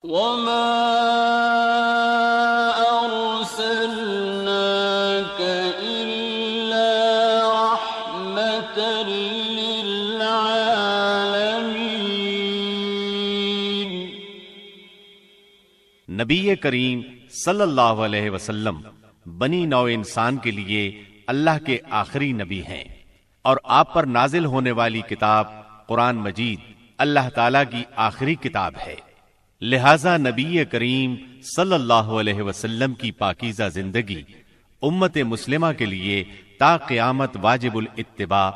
وَمَا أَرْسَلْنَاكَ إِلَّا رَحْمَةً لِّلْعَالَمِينَ۔ نبی کریم صلی اللہ علیہ وسلم بنی نوع انسان کے لیے اللہ کے آخری نبی ہیں، اور آپ پر نازل ہونے والی کتاب قرآن مجید اللہ تعالیٰ کی آخری کتاب ہے، لہذا نبی کریم صلی اللہ علیہ وسلم کی پاکیزہ زندگی امت مسلمہ کے لیے تا قیامت واجب الاتباع،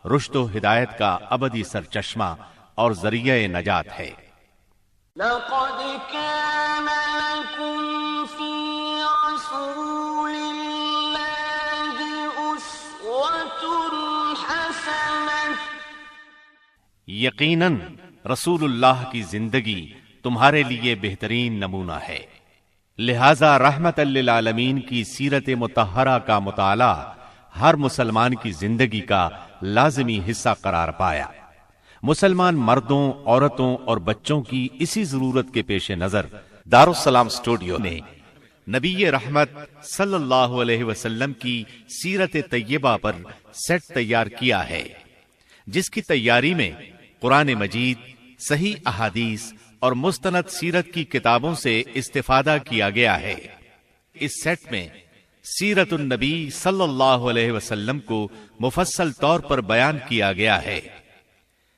رشد و ہدایت کا ابدی سرچشمہ اور ذریعہ نجات ہے۔ لَقَدْ كَانَ لَكُمْ فِي رَسُولِ اللَّهِ أُسْوَةٌ حَسَنَةٌ۔ یقیناً رسول اللہ کی زندگی تمہارے لیے بہترین نمونہ ہے، لہذا رحمت للعالمین کی سیرت مطہرہ کا مطالعہ ہر مسلمان کی زندگی کا لازمی حصہ قرار پایا۔ مسلمان مردوں، عورتوں اور بچوں کی اسی ضرورت کے پیش نظر دارالسلام اسٹوڈیو نے نبی رحمت صلی اللہ علیہ وسلم کی سیرت طیبہ پر سیٹ تیار کیا ہے، جس کی تیاری میں قرآن مجید، صحیح احادیث اور مستند سیرت کی کتابوں سے استفادہ کیا گیا ہے۔ اس سیٹ میں سیرت النبی صلی اللہ علیہ وسلم کو مفصل طور پر بیان کیا گیا ہے۔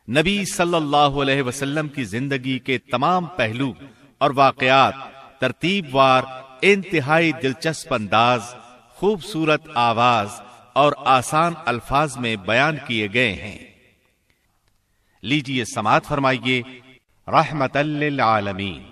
نبی صلی اللہ علیہ وسلم کی زندگی کے تمام پہلو اور واقعات ترتیب وار انتہائی دلچسپ انداز، خوبصورت آواز اور آسان الفاظ میں بیان کیے گئے ہیں۔ لیجیے سماعت فرمائیے رحمت للعالمین۔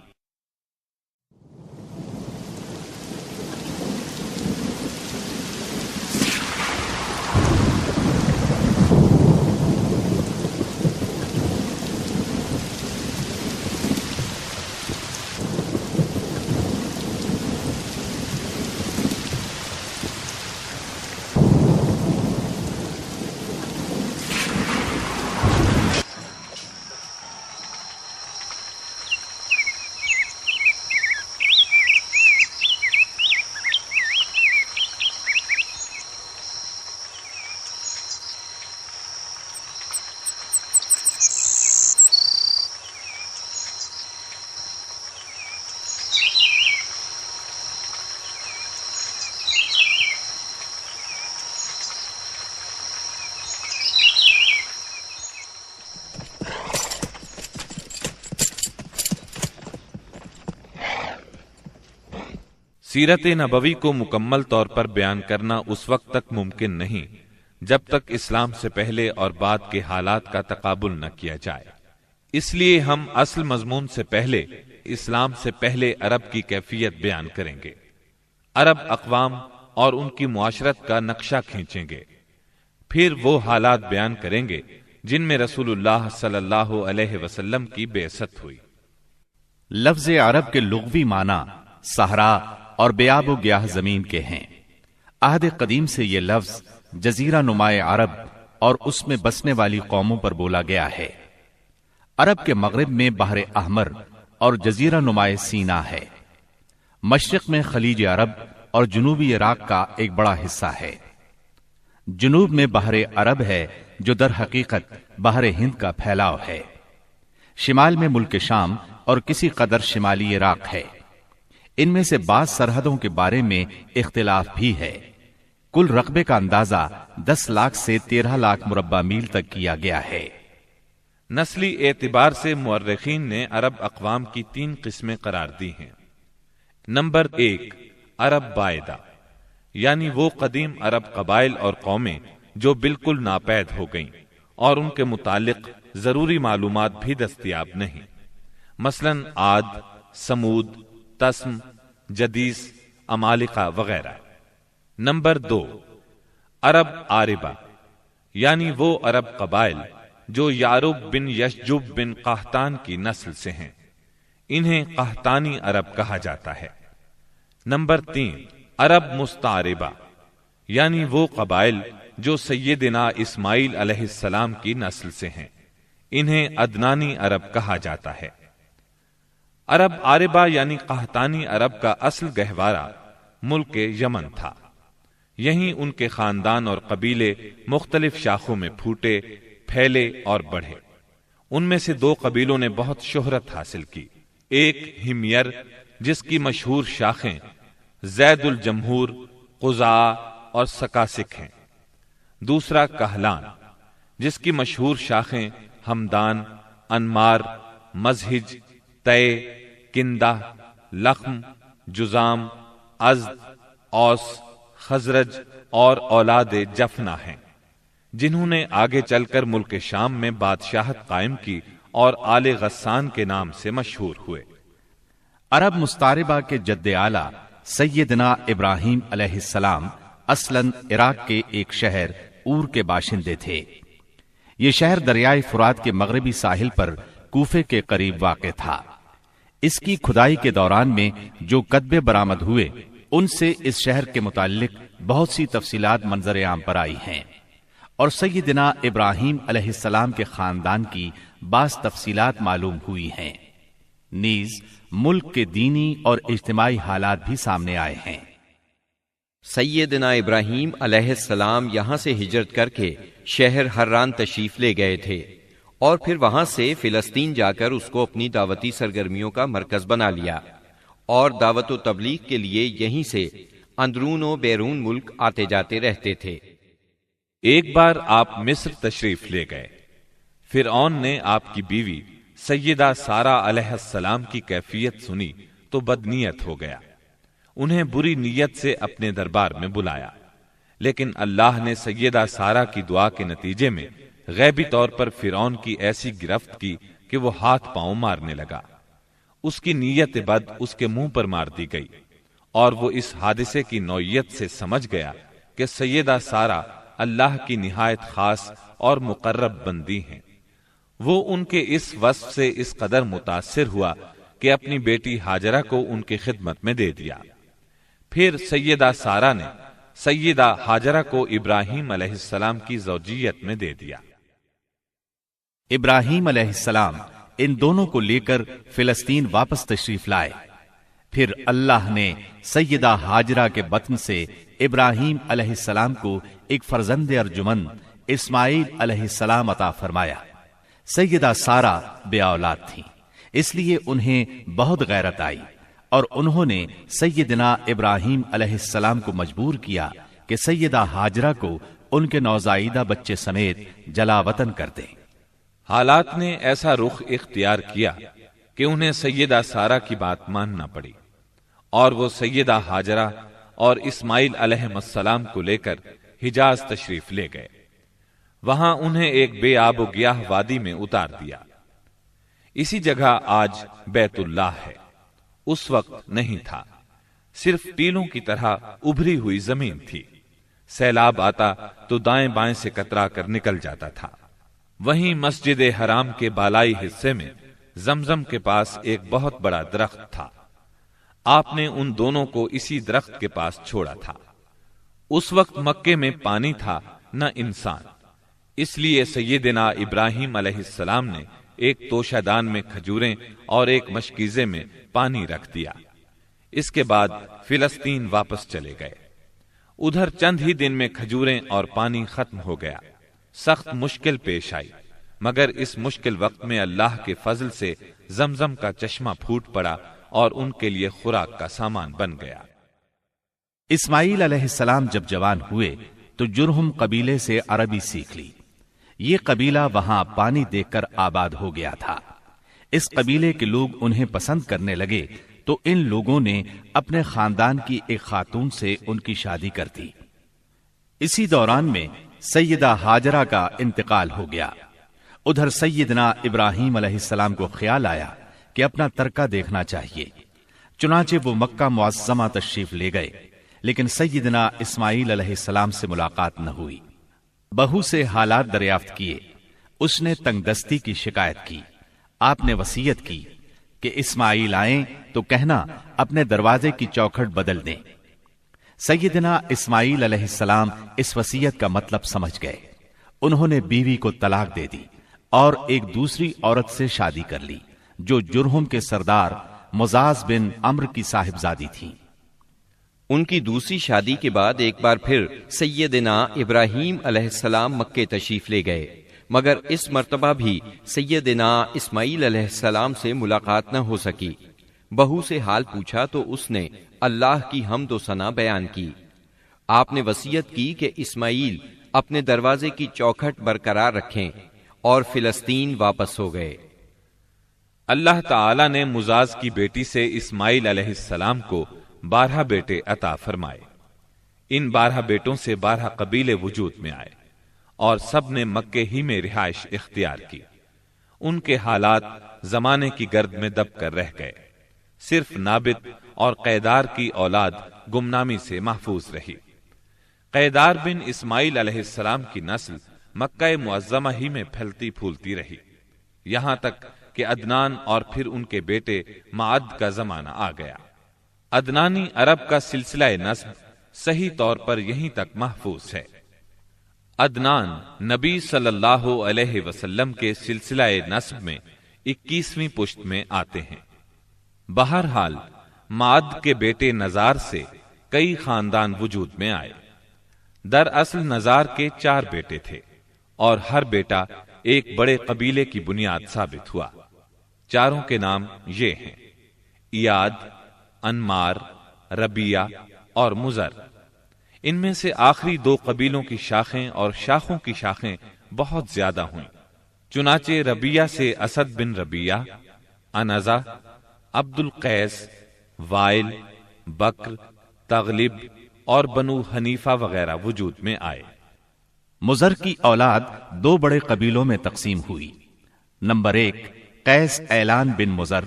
سیرت نبوی کو مکمل طور پر بیان کرنا اس وقت تک ممکن نہیں جب تک اسلام سے پہلے اور بعد کے حالات کا تقابل نہ کیا جائے۔ اس لیے ہم اصل مضمون سے پہلے اسلام سے پہلے عرب کی کیفیت بیان کریں گے، عرب اقوام اور ان کی معاشرت کا نقشہ کھینچیں گے، پھر وہ حالات بیان کریں گے جن میں رسول اللہ صلی اللہ علیہ وسلم کی بعثت ہوئی۔ لفظ عرب کے لغوی معنی صحرا اور بیاب و گیاہ زمین کے ہیں۔ عہد قدیم سے یہ لفظ جزیرہ نمائے عرب اور اس میں بسنے والی قوموں پر بولا گیا ہے۔ عرب کے مغرب میں بحر احمر اور جزیرہ نمائے سینا ہے۔ مشرق میں خلیج عرب اور جنوبی عراق کا ایک بڑا حصہ ہے۔ جنوب میں بحر عرب ہے جو در حقیقت بحر ہند کا پھیلاؤ ہے۔ شمال میں ملک شام اور کسی قدر شمالی عراق ہے۔ ان میں سے بعض سرحدوں کے بارے میں اختلاف بھی ہے۔ کل رقبے کا اندازہ 10 لاکھ سے 13 لاکھ مربع میل تک کیا گیا ہے۔ نسلی اعتبار سے مورخین نے عرب اقوام کی 3 قسمیں قرار دی ہیں۔ نمبر 1، عرب بائدہ، یعنی وہ قدیم عرب قبائل اور قومیں جو بالکل ناپید ہو گئیں اور ان کے متعلق ضروری معلومات بھی دستیاب نہیں، مثلا عاد، سمود، تسم، جدیس، عمالقہ وغیرہ۔ نمبر 2، عرب عاربہ، یعنی وہ عرب قبائل جو یعرب بن یشجب بن قحطان کی نسل سے ہیں، انہیں قحطانی عرب کہا جاتا ہے۔ نمبر 3، عرب مستعربہ، یعنی وہ قبائل جو سیدنا اسماعیل علیہ السلام کی نسل سے ہیں، انہیں عدنانی عرب کہا جاتا ہے۔ عرب عاربہ یعنی قحطانی عرب کا اصل گہوارہ ملک یمن تھا۔ یہیں ان کے خاندان اور قبیلے مختلف شاخوں میں پھوٹے، پھیلے اور بڑھے۔ ان میں سے 2 قبیلوں نے بہت شہرت حاصل کی، ایک ہمیر جس کی مشہور شاخیں زید الجمہور، قزاع اور سکاسک ہیں، دوسرا کہلان جس کی مشہور شاخیں ہمدان، انمار، مزہج، تے، کندہ، لخم، جزام، ازد، اوس، خزرج اور اولاد جفنا ہیں، جنہوں نے آگے چل کر ملک شام میں بادشاہت قائم کی اور آل غسان کے نام سے مشہور ہوئے۔ عرب مستعربہ کے جد اعلیٰ سیدنا ابراہیم علیہ السلام اصلاً عراق کے ایک شہر اور کے باشندے تھے۔ یہ شہر دریائے فرات کے مغربی ساحل پر کوفے کے قریب واقع تھا۔ اس کی کھدائی کے دوران میں جو کتبے برآمد ہوئے ان سے اس شہر کے متعلق بہت سی تفصیلات منظر عام پر آئی ہیں، اور سیدنا ابراہیم علیہ السلام کے خاندان کی بعض تفصیلات معلوم ہوئی ہیں۔ نیز ملک کے دینی اور اجتماعی حالات بھی سامنے آئے ہیں۔ سیدنا ابراہیم علیہ السلام یہاں سے ہجرت کر کے شہر حران تشریف لے گئے تھے، اور پھر وہاں سے فلسطین جا کر اس کو اپنی دعوتی سرگرمیوں کا مرکز بنا لیا، اور دعوت و تبلیغ کے لیے یہیں سے اندرون و بیرون ملک آتے جاتے رہتے تھے۔ ایک بار آپ مصر تشریف لے گئے۔ فرعون نے آپ کی بیوی سیدہ سارہ علیہ السلام کی کیفیت سنی تو بدنیت ہو گیا، انہیں بری نیت سے اپنے دربار میں بلایا، لیکن اللہ نے سیدہ سارہ کی دعا کے نتیجے میں غیبی طور پر فرعون کی ایسی گرفت کی کہ وہ ہاتھ پاؤں مارنے لگا۔ اس کی نیت بد اس کے منہ پر مار دی گئی، اور وہ اس حادثے کی نوعیت سے سمجھ گیا کہ سیدہ سارہ اللہ کی نہایت خاص اور مقرب بندی ہیں۔ وہ ان کے اس وصف سے اس قدر متاثر ہوا کہ اپنی بیٹی ہاجرہ کو ان کی خدمت میں دے دیا۔ پھر سیدہ سارہ نے سیدہ ہاجرہ کو ابراہیم علیہ السلام کی زوجیت میں دے دیا۔ ابراہیم علیہ السلام ان دونوں کو لے کر فلسطین واپس تشریف لائے۔ پھر اللہ نے سیدہ ہاجرہ کے بطن سے ابراہیم علیہ السلام کو ایک فرزند ارجمند اسماعیل علیہ السلام عطا فرمایا۔ سیدہ سارہ بے اولاد تھیں، اس لیے انہیں بہت غیرت آئی، اور انہوں نے سیدنا ابراہیم علیہ السلام کو مجبور کیا کہ سیدہ ہاجرہ کو ان کے نوزائیدہ بچے سمیت جلا وطن کر دیں۔ حالات نے ایسا رخ اختیار کیا کہ انہیں سیدہ سارہ کی بات ماننا پڑی، اور وہ سیدہ ہاجرہ اور اسماعیل علیہ السلام کو لے کر حجاز تشریف لے گئے۔ وہاں انہیں ایک بے آب و گیاہ وادی میں اتار دیا۔ اسی جگہ آج بیت اللہ ہے، اس وقت نہیں تھا، صرف ٹیلوں کی طرح ابھری ہوئی زمین تھی۔ سیلاب آتا تو دائیں بائیں سے کترا کر نکل جاتا تھا۔ وہیں مسجد حرام کے بالائی حصے میں زمزم کے پاس ایک بہت بڑا درخت تھا۔ آپ نے ان دونوں کو اسی درخت کے پاس چھوڑا تھا۔ اس وقت مکے میں پانی تھا نہ انسان، اس لیے سیدنا ابراہیم علیہ السلام نے ایک توشہ دان میں کھجوریں اور ایک مشکیزے میں پانی رکھ دیا۔ اس کے بعد فلسطین واپس چلے گئے۔ ادھر چند ہی دن میں کھجوریں اور پانی ختم ہو گیا۔ سخت مشکل پیش آئی، مگر اس مشکل وقت میں اللہ کے فضل سے زمزم کا چشمہ پھوٹ پڑا اور ان کے لیے خوراک کا سامان بن گیا۔ اسماعیل علیہ السلام جب جوان ہوئے تو جرہم قبیلے سے عربی سیکھ لی۔ یہ قبیلہ وہاں پانی دیکھ کر آباد ہو گیا تھا۔ اس قبیلے کے لوگ انہیں پسند کرنے لگے تو ان لوگوں نے اپنے خاندان کی ایک خاتون سے ان کی شادی کر دی۔ اسی دوران میں سیدہ ہاجرہ کا انتقال ہو گیا۔ ادھر سیدنا ابراہیم علیہ السلام کو خیال آیا کہ اپنا ترکہ دیکھنا چاہیے، چنانچہ وہ مکہ معظمہ تشریف لے گئے، لیکن سیدنا اسماعیل علیہ السلام سے ملاقات نہ ہوئی۔ بہو سے حالات دریافت کیے، اس نے تنگ دستی کی شکایت کی۔ آپ نے وصیت کی کہ اسماعیل آئیں تو کہنا اپنے دروازے کی چوکھٹ بدل دیں۔ سیدنا اسماعیل علیہ السلام اس وصیت کا مطلب سمجھ گئے۔ انہوں نے بیوی کو طلاق دے دی اور ایک دوسری عورت سے شادی کر لی جو جرہم کے سردار مزاز بن عمرو کی صاحبزادی تھیں۔ ان کی دوسری شادی کے بعد ایک بار پھر سیدنا ابراہیم علیہ السلام مکے تشریف لے گئے، مگر اس مرتبہ بھی سیدنا اسماعیل علیہ السلام سے ملاقات نہ ہو سکی۔ بہو سے حال پوچھا تو اس نے اللہ کی حمد و ثنا بیان کی۔ آپ نے وصیت کی کہ اسماعیل اپنے دروازے کی چوکھٹ برقرار رکھیں، اور فلسطین واپس ہو گئے۔ اللہ تعالی نے مزاز کی بیٹی سے اسماعیل علیہ السلام کو 12 بیٹے عطا فرمائے۔ ان 12 بیٹوں سے 12 قبیلے وجود میں آئے اور سب نے مکے ہی میں رہائش اختیار کی۔ ان کے حالات زمانے کی گرد میں دب کر رہ گئے، صرف نابت اور قیدار کی اولاد گمنامی سے محفوظ رہی۔ قیدار بن اسماعیل علیہ السلام کی نسل مکہ معظمہ ہی میں پھیلتی پھولتی رہی، یہاں تک کہ عدنان اور پھر ان کے بیٹے معد کا زمانہ آ گیا۔ عدنانی عرب کا سلسلہ نسب صحیح طور پر یہیں تک محفوظ ہے۔ عدنان نبی صلی اللہ علیہ وسلم کے سلسلہ نسب میں 21ویں پشت میں آتے ہیں۔ بہرحال معد کے بیٹے نزار سے کئی خاندان وجود میں آئے۔ دراصل نزار کے 4 بیٹے تھے اور ہر بیٹا ایک بڑے قبیلے کی بنیاد ثابت ہوا۔ چاروں کے نام یہ ہیں: ایاد، انمار، ربیہ اور مزر۔ ان میں سے آخری 2 قبیلوں کی شاخیں اور شاخوں کی شاخیں بہت زیادہ ہوئیں۔ چنانچہ ربیہ سے اسد بن ربیہ، انزا، عبد القیس، وائل، بکر، تغلب اور بنو حنیفہ وغیرہ وجود میں آئے۔ مزر کی اولاد 2 بڑے قبیلوں میں تقسیم ہوئی۔ نمبر 1 قیس اعلان بن مزر،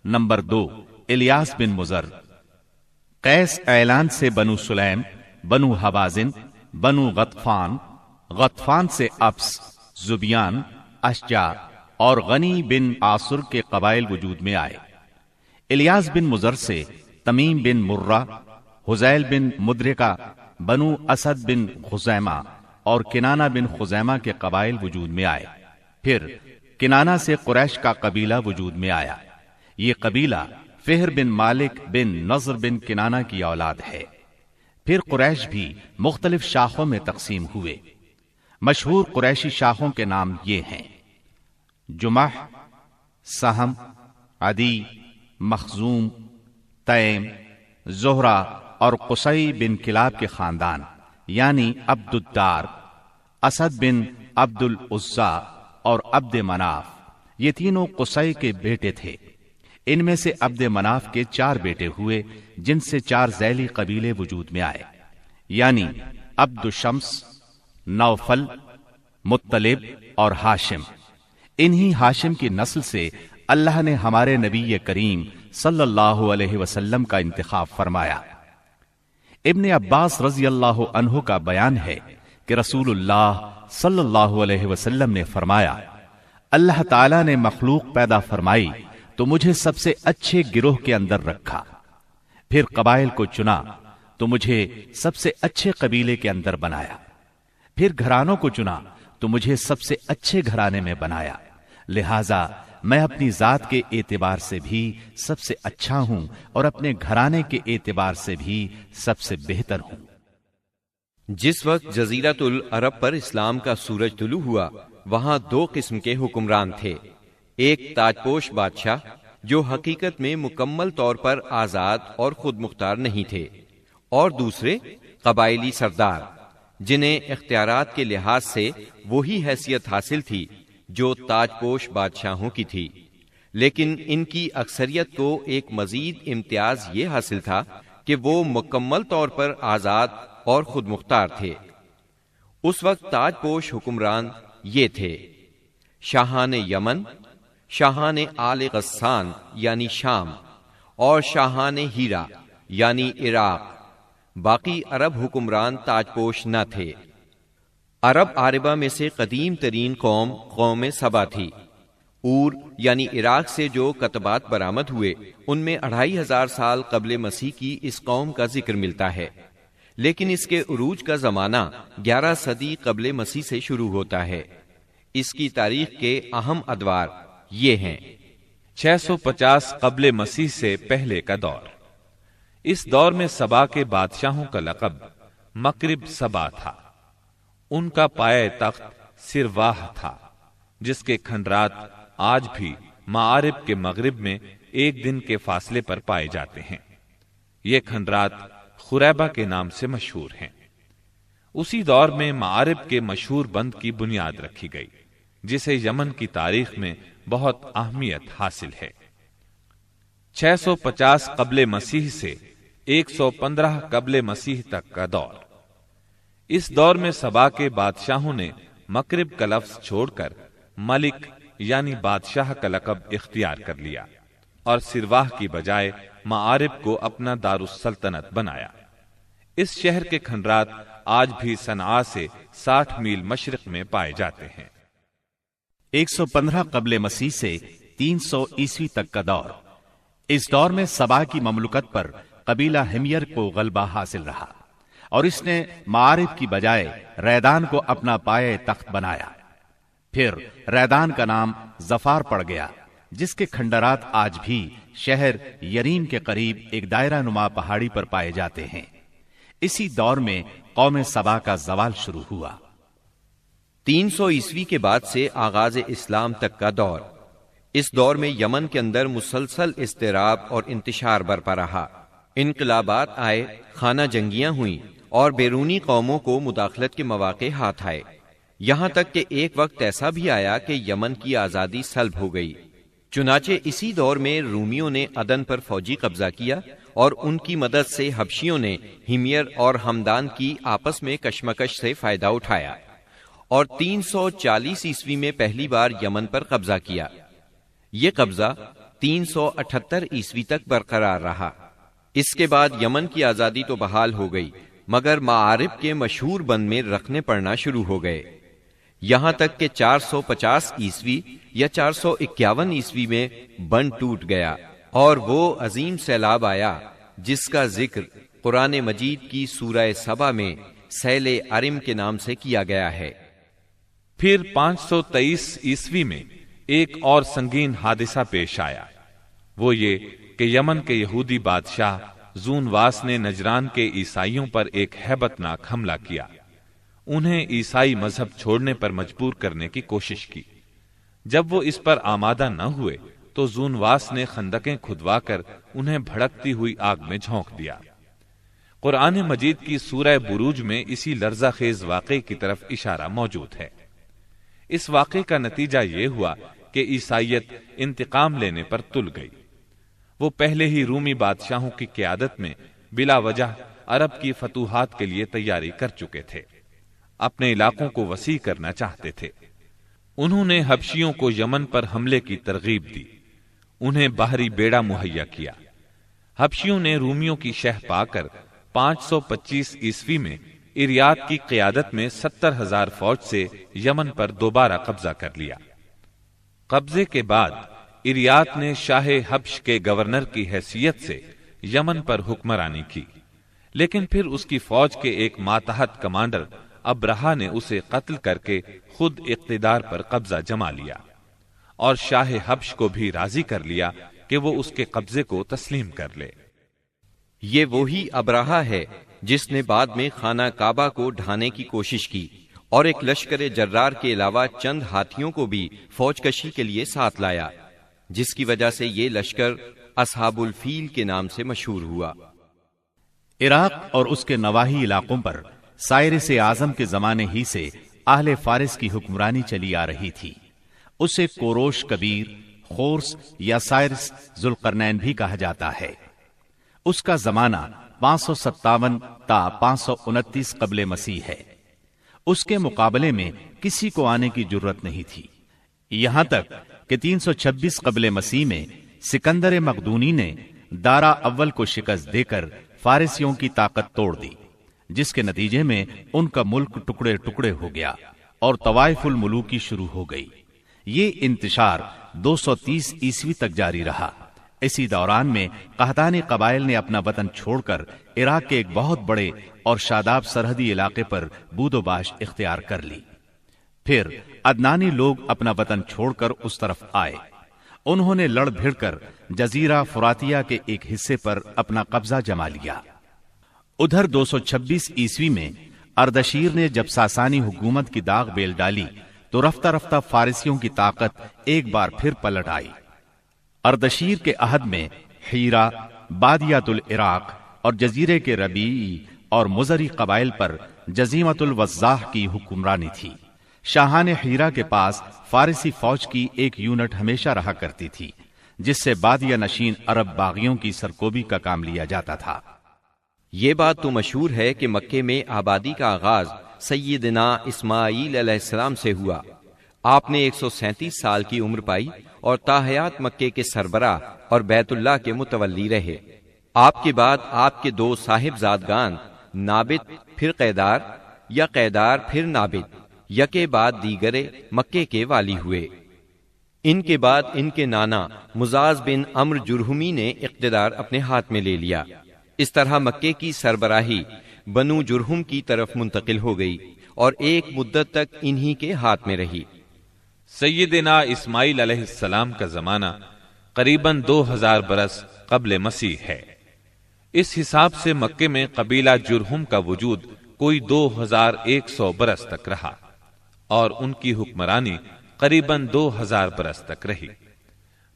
نمبر 2 الیاس بن مزر۔ قیس اعلان سے بنو سلیم، بنو حوازن، بنو غطفان، غطفان سے ابس، زبیان، اشجع اور غنی بن عاصر کے قبائل وجود میں آئے۔ الیاس بن مزر سے تمیم بن مرہ، حزیل بن مدرکہ، بنو اسد بن خزیمہ اور کنانہ بن خزیمہ کے قبائل وجود میں آئے۔ پھر کنانہ سے قریش کا قبیلہ وجود میں آیا۔ یہ قبیلہ فہر بن مالک بن نضر بن کنانہ کی اولاد ہے۔ پھر قریش بھی مختلف شاخوں میں تقسیم ہوئے۔ مشہور قریشی شاخوں کے نام یہ ہیں: جمح، سہم، عدی، مخزوم، تیم، زہرہ اور قصی بن کلاب کے خاندان، یعنی عبد الدار، اسد بن عبد العزا اور عبد مناف۔ یہ تینوں قصی کے بیٹے تھے۔ ان میں سے عبد مناف کے 4 بیٹے ہوئے، جن سے 4 ذیلی قبیلے وجود میں آئے، یعنی عبد شمس، نوفل، مطلب اور ہاشم۔ انہی ہاشم کی نسل سے اللہ نے ہمارے نبی کریم صلی اللہ علیہ وسلم کا انتخاب فرمایا۔ ابن عباس رضی اللہ عنہ کا بیان ہے کہ رسول اللہ صلی اللہ علیہ وسلم نے فرمایا، اللہ تعالیٰ نے مخلوق پیدا فرمائی تو مجھے سب سے اچھے گروہ کے اندر رکھا، پھر قبائل کو چنا تو مجھے سب سے اچھے قبیلے کے اندر بنایا، پھر گھرانوں کو چنا تو مجھے سب سے اچھے گھرانے میں بنایا، لہذا میں اپنی ذات کے اعتبار سے بھی سب سے اچھا ہوں اور اپنے گھرانے کے اعتبار سے بھی سب سے بہتر ہوں۔ جس وقت جزیرۃ العرب پر اسلام کا سورج طلوع ہوا، وہاں 2 قسم کے حکمران تھے۔ ایک تاجپوش بادشاہ جو حقیقت میں مکمل طور پر آزاد اور خود مختار نہیں تھے، اور دوسرے قبائلی سردار جنہیں اختیارات کے لحاظ سے وہی حیثیت حاصل تھی جو تاجپوش بادشاہوں کی تھی، لیکن ان کی اکثریت کو ایک مزید امتیاز یہ حاصل تھا کہ وہ مکمل طور پر آزاد اور خود مختار تھے۔ اس وقت تاجپوش حکمران یہ تھے: شاہان یمن، شاہان آل غسان یعنی شام، اور شاہان ہیرا یعنی عراق۔ باقی عرب حکمران تاجپوش نہ تھے۔ عرب عاربہ میں سے قدیم ترین قوم سبا تھی۔ اور یعنی عراق سے جو کتبات برآمد ہوئے، ان میں 2500 سال قبل مسیح کی اس قوم کا ذکر ملتا ہے، لیکن اس کے عروج کا زمانہ 11 صدی قبل مسیح سے شروع ہوتا ہے۔ اس کی تاریخ کے اہم ادوار یہ ہیں: 650 قبل مسیح سے پہلے کا دور۔ اس دور میں سبا کے بادشاہوں کا لقب مکرب سبا تھا۔ ان کا پایہ تخت سرواہ تھا، جس کے کھنڈرات آج بھی معارب کے مغرب میں ایک دن کے فاصلے پر پائے جاتے ہیں۔ یہ کھنڈرات خریبہ کے نام سے مشہور ہیں۔ اسی دور میں معارب کے مشہور بند کی بنیاد رکھی گئی، جسے یمن کی تاریخ میں بہت اہمیت حاصل ہے۔ 650 قبل مسیح سے 115 قبل مسیح تک کا دور۔ اس دور میں سبا کے بادشاہوں نے مکرب کا لفظ چھوڑ کر ملک یعنی بادشاہ کا لقب اختیار کر لیا اور سرواہ کی بجائے معارب کو اپنا دارالسلطنت بنایا۔ اس شہر کے کھنڈرات آج بھی صنعاء سے 60 میل مشرق میں پائے جاتے ہیں۔ 115 قبل مسیح سے 300 عیسوی تک کا دور۔ اس دور میں سبا کی مملکت پر قبیلہ ہمیر کو غلبہ حاصل رہا اور اس نے معارب کی بجائے ریدان کو اپنا پایہ تخت بنایا۔ پھر ریدان کا نام ظفار پڑ گیا، جس کے کھنڈرات آج بھی شہر یریم کے قریب ایک دائرہ نما پہاڑی پر پائے جاتے ہیں۔ اسی دور میں قوم سبا کا زوال شروع ہوا۔ 300 عیسوی کے بعد سے آغاز اسلام تک کا دور۔ اس دور میں یمن کے اندر مسلسل اضطراب اور انتشار برپا رہا۔ انقلابات آئے، خانہ جنگیاں ہوئیں اور بیرونی قوموں کو مداخلت کے مواقع ہاتھ آئے، یہاں تک کہ ایک وقت ایسا بھی آیا کہ یمن کی آزادی سلب ہو گئی۔ چنانچہ اسی دور میں رومیوں نے عدن پر فوجی قبضہ کیا اور ان کی مدد سے حبشیوں نے ہمیر اور ہمدان کی آپس میں کشمکش سے فائدہ اٹھایا اور 340 عیسوی میں پہلی بار یمن پر قبضہ کیا۔ یہ قبضہ 378 عیسوی تک برقرار رہا۔ اس کے بعد یمن کی آزادی تو بحال ہو گئی، مگر معارب کے مشہور بند میں رکھنے پڑنا شروع ہو گئے، یہاں تک کہ 450 عیسوی یا 451 عیسوی میں بند ٹوٹ گیا اور وہ عظیم سیلاب آیا جس کا ذکر قرآن مجید کی سورہ سبا میں سیل ارم کے نام سے کیا گیا ہے۔ پھر 523 عیسوی میں ایک اور سنگین حادثہ پیش آیا، وہ یہ کہ یمن کے یہودی بادشاہ زونواس نے نجران کے عیسائیوں پر ایک ہیبت ناک حملہ کیا۔ انہیں عیسائی مذہب چھوڑنے پر مجبور کرنے کی کوشش کی۔ جب وہ اس پر آمادہ نہ ہوئے تو زونواس نے خندقیں کھدوا کر انہیں بھڑکتی ہوئی آگ میں جھونک دیا۔ قرآن مجید کی سورہ بروج میں اسی لرزہ خیز واقعے کی طرف اشارہ موجود ہے۔ اس واقعے کا نتیجہ یہ ہوا کہ عیسائیت انتقام لینے پر تل گئی۔ وہ پہلے ہی رومی بادشاہوں کی قیادت میں بلا وجہ عرب کی فتوحات کے لیے تیاری کر چکے تھے، اپنے علاقوں کو وسیع کرنا چاہتے تھے۔ انہوں نے حبشیوں کو یمن پر حملے کی ترغیب دی، انہیں باہری بیڑا مہیا کیا۔ حبشیوں نے رومیوں کی شہ پا کر 525 عیسوی میں اریات کی قیادت میں 70,000 فوج سے یمن پر دوبارہ قبضہ کر لیا۔ قبضے کے بعد اریات نے شاہ حبش کے گورنر کی حیثیت سے یمن پر حکمرانی کی، لیکن پھر اس کی فوج کے ایک ماتحت کمانڈر ابرہا نے اسے قتل کر کے خود اقتدار پر قبضہ جما لیا اور شاہ حبش کو بھی راضی کر لیا کہ وہ اس کے قبضے کو تسلیم کر لے۔ یہ وہی ابرہا ہے جس نے بعد میں خانہ کعبہ کو ڈھانے کی کوشش کی اور ایک لشکر جرار کے علاوہ چند ہاتھیوں کو بھی فوج کشی کے لیے ساتھ لایا، جس کی وجہ سے یہ لشکر اصحاب الفیل کے نام سے مشہور ہوا۔ عراق اور اس کے نواحی علاقوں پر سائرس اعظم کے زمانے ہی سے اہل فارس کی حکمرانی چلی آ رہی تھی۔ اسے کوروش کبیر، خورس یا سائرس ذوالقرنین بھی کہا جاتا ہے۔ اس کا زمانہ 557 تا 529 قبل مسیح ہے۔ اس کے مقابلے میں کسی کو آنے کی جرت نہیں تھی، یہاں تک کہ 326 قبل مسیح میں سکندر مقدونی نے دارا اول کو شکست دے کر فارسیوں کی طاقت توڑ دی، جس کے نتیجے میں ان کا ملک ٹکڑے ٹکڑے ہو گیا اور طوائف الملوکی شروع ہو گئی۔ یہ انتشار 230 عیسوی تک جاری رہا۔ اسی دوران میں قحطانی قبائل نے اپنا وطن چھوڑ کر عراق کے ایک بہت بڑے اور شاداب سرحدی علاقے پر بود و باش اختیار کر لی۔ پھر عدنانی لوگ اپنا وطن چھوڑ کر اس طرف آئے انہوں نے لڑ بھڑ کر جزیرہ فراتیہ کے ایک حصے پر اپنا قبضہ جما لیا۔ ادھر 226 عیسوی میں اردشیر نے جب ساسانی حکومت کی داغ بیل ڈالی تو رفتہ رفتہ فارسیوں کی طاقت ایک بار پھر پلٹ آئی۔ اردشیر کے عہد میں حیرہ، بادیات العراق اور جزیرے کے ربیعی اور مزری قبائل پر جزیمت الوضاح کی حکمرانی تھی۔ شاہان حیرہ کے پاس فارسی فوج کی ایک یونٹ ہمیشہ رہا کرتی تھی، جس سے بادیہ نشین عرب باغیوں کی سرکوبی کا کام لیا جاتا تھا۔ یہ بات تو مشہور ہے کہ مکے میں آبادی کا آغاز سیدنا اسماعیل علیہ السلام سے ہوا۔ آپ نے 137 سال کی عمر پائی اور تاحیات مکے کے سربراہ اور بیت اللہ کے متولی رہے۔ آپ کے بعد آپ کے 2 صاحبزادگان نابت پھر قیدار یا قیدار پھر نابت یکے بعد دیگرے مکے کے والی ہوئے۔ ان کے بعد ان کے نانا مزاز بن عمرو جرہمی نے اقتدار اپنے ہاتھ میں لے لیا۔ اس طرح مکے کی سربراہی بنو جرہم کی طرف منتقل ہو گئی اور ایک مدت تک انہی کے ہاتھ میں رہی۔ سیدنا اسماعیل علیہ السلام کا زمانہ قریباً 2000 برس قبل مسیح ہے۔ اس حساب سے مکے میں قبیلہ جرہم کا وجود کوئی 2100 برس تک رہا اور ان کی حکمرانی قریباً 2000 برس تک رہی۔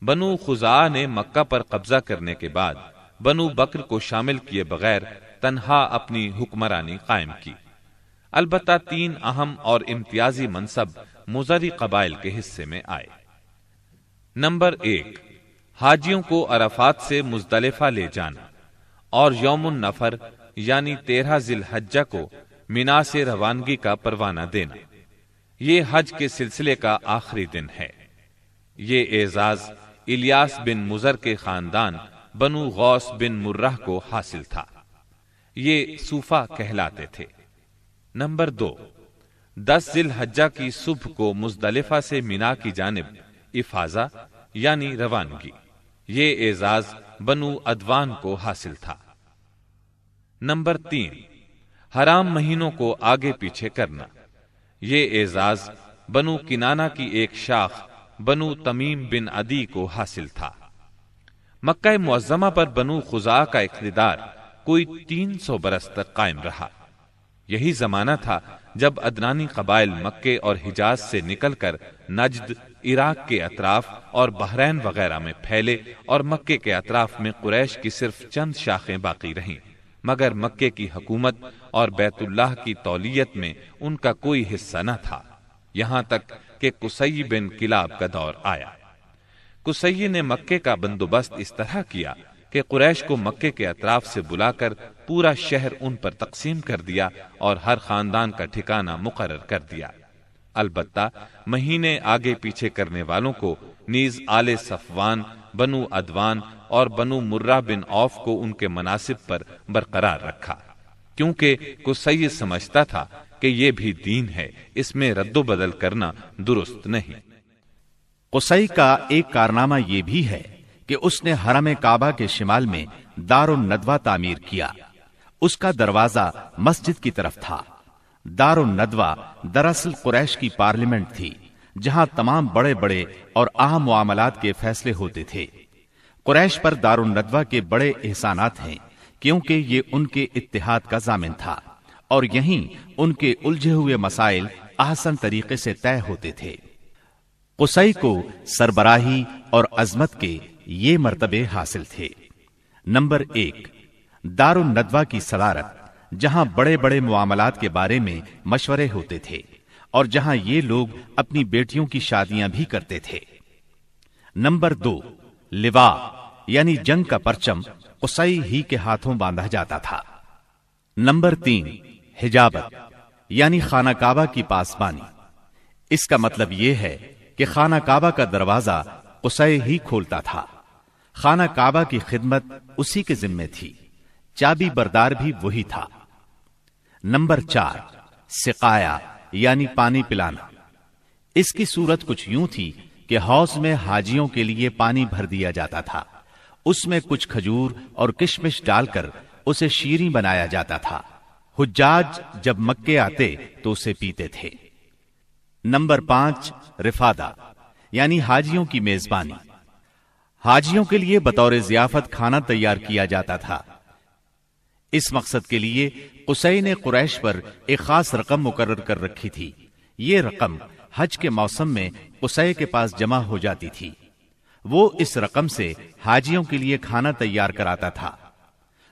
بنو خزاعہ نے مکہ پر قبضہ کرنے کے بعد بنو بکر کو شامل کیے بغیر تنہا اپنی حکمرانی قائم کی۔ البتہ 3 اہم اور امتیازی منصب مزری قبائل کے حصے میں آئے۔ نمبر 1، حاجیوں کو عرفات سے مزدلفہ لے جانا اور یوم النفر یعنی 13 ذی الحجہ کو مینا سے روانگی کا پروانہ دینا۔ یہ حج کے سلسلے کا آخری دن ہے۔ یہ اعزاز الیاس بن مزر کے خاندان بنو غوث بن مرہ کو حاصل تھا۔ یہ صوفہ کہلاتے تھے۔ نمبر 2، 10 ذی الحجہ کی صبح کو مزدلفہ سے مینا کی جانب افاضہ یعنی روانگی۔ یہ اعزاز بنو عدوان کو حاصل تھا۔ نمبر 3، حرام مہینوں کو آگے پیچھے کرنا۔ یہ اعزاز بنو کنانہ کی ایک شاخ بنو تمیم بن عدی کو حاصل تھا۔ مکہ معظمہ پر بنو خزاعہ کا اقتدار کوئی 300 برس تک قائم رہا۔ یہی زمانہ تھا جب عدنانی قبائل مکے اور حجاز سے نکل کر نجد، عراق کے اطراف اور بحرین وغیرہ میں پھیلے اور مکے کے اطراف میں قریش کی صرف چند شاخیں باقی رہیں، مگر مکے کی حکومت اور بیت اللہ کی تولیت میں ان کا کوئی حصہ نہ تھا، یہاں تک کہ قصی بن کلاب کا دور آیا۔ قصی نے مکے کا بندوبست اس طرح کیا کہ قریش کو مکے کے اطراف سے بلا کر پورا شہر ان پر تقسیم کر دیا اور ہر خاندان کا ٹھکانہ مقرر کر دیا۔ البتہ مہینے آگے پیچھے کرنے والوں کو نیز آل صفوان، بنو عدوان اور بنو مرہ بن عوف کو ان کے مناصب پر برقرار رکھا، کیونکہ قصی سمجھتا تھا کہ یہ بھی دین ہے، اس میں رد و بدل کرنا درست نہیں۔ قصی کا ایک کارنامہ یہ بھی ہے کہ اس نے حرم کعبہ کے شمال میں دار الندوہ تعمیر کیا۔ اس کا دروازہ مسجد کی طرف تھا۔ دار الندوہ دراصل قریش کی پارلیمنٹ تھی، جہاں تمام بڑے بڑے اور اہم معاملات کے فیصلے ہوتے تھے۔ قریش پر دار الندوہ کے بڑے احسانات ہیں، کیونکہ یہ ان کے اتحاد کا ضامن تھا اور یہیں ان کے الجھے ہوئے مسائل احسن طریقے سے طے ہوتے تھے۔ قصی کو سربراہی اور عظمت کے یہ مرتبے حاصل تھے۔ نمبر 1، دار الندوہ کی صدارت، جہاں بڑے بڑے معاملات کے بارے میں مشورے ہوتے تھے اور جہاں یہ لوگ اپنی بیٹیوں کی شادیاں بھی کرتے تھے۔ نمبر 2، لوا یعنی جنگ کا پرچم قصی ہی کے ہاتھوں باندھا جاتا تھا۔ نمبر 3، حجابت یعنی خانہ کعبہ کی پاسبانی۔ اس کا مطلب یہ ہے کہ خانہ کعبہ کا دروازہ قصی ہی کھولتا تھا۔ خانہ کعبہ کی خدمت اسی کے ذمے تھی، چابی بردار بھی وہی تھا۔ نمبر 4، سقایا یعنی پانی پلانا۔ اس کی صورت کچھ یوں تھی کہ حوض میں حاجیوں کے لیے پانی بھر دیا جاتا تھا، اس میں کچھ کھجور اور کشمش ڈال کر اسے شیریں بنایا جاتا تھا۔ حجاج جب مکے آتے تو اسے پیتے تھے۔ نمبر 5، رفادہ یعنی حاجیوں کی میزبانی۔ حاجیوں کے لیے بطور ضیافت کھانا تیار کیا جاتا تھا۔ اس مقصد کے لیے قصی نے قریش پر ایک خاص رقم مقرر کر رکھی تھی۔ یہ رقم حج کے موسم میں قصی کے پاس جمع ہو جاتی تھی۔ وہ اس رقم سے حاجیوں کے لیے کھانا تیار کراتا تھا۔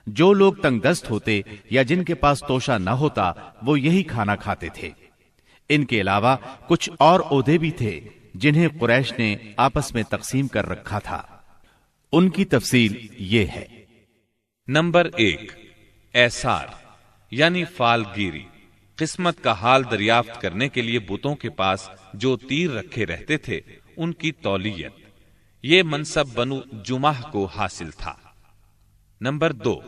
جو لوگ تنگ دست ہوتے یا جن کے پاس توشہ نہ ہوتا وہ یہی کھانا کھاتے تھے۔ ان کے علاوہ کچھ اور عہدے بھی تھے جنہیں قریش نے آپس میں تقسیم کر رکھا تھا۔ ان کی تفصیل یہ ہے۔ نمبر 1، ایثار یعنی فال گیری، قسمت کا حال دریافت کرنے کے لیے بتوں کے پاس جو تیر رکھے رہتے تھے ان کی تولیت۔ یہ منصب بنو جمح کو حاصل تھا۔ نمبر 2،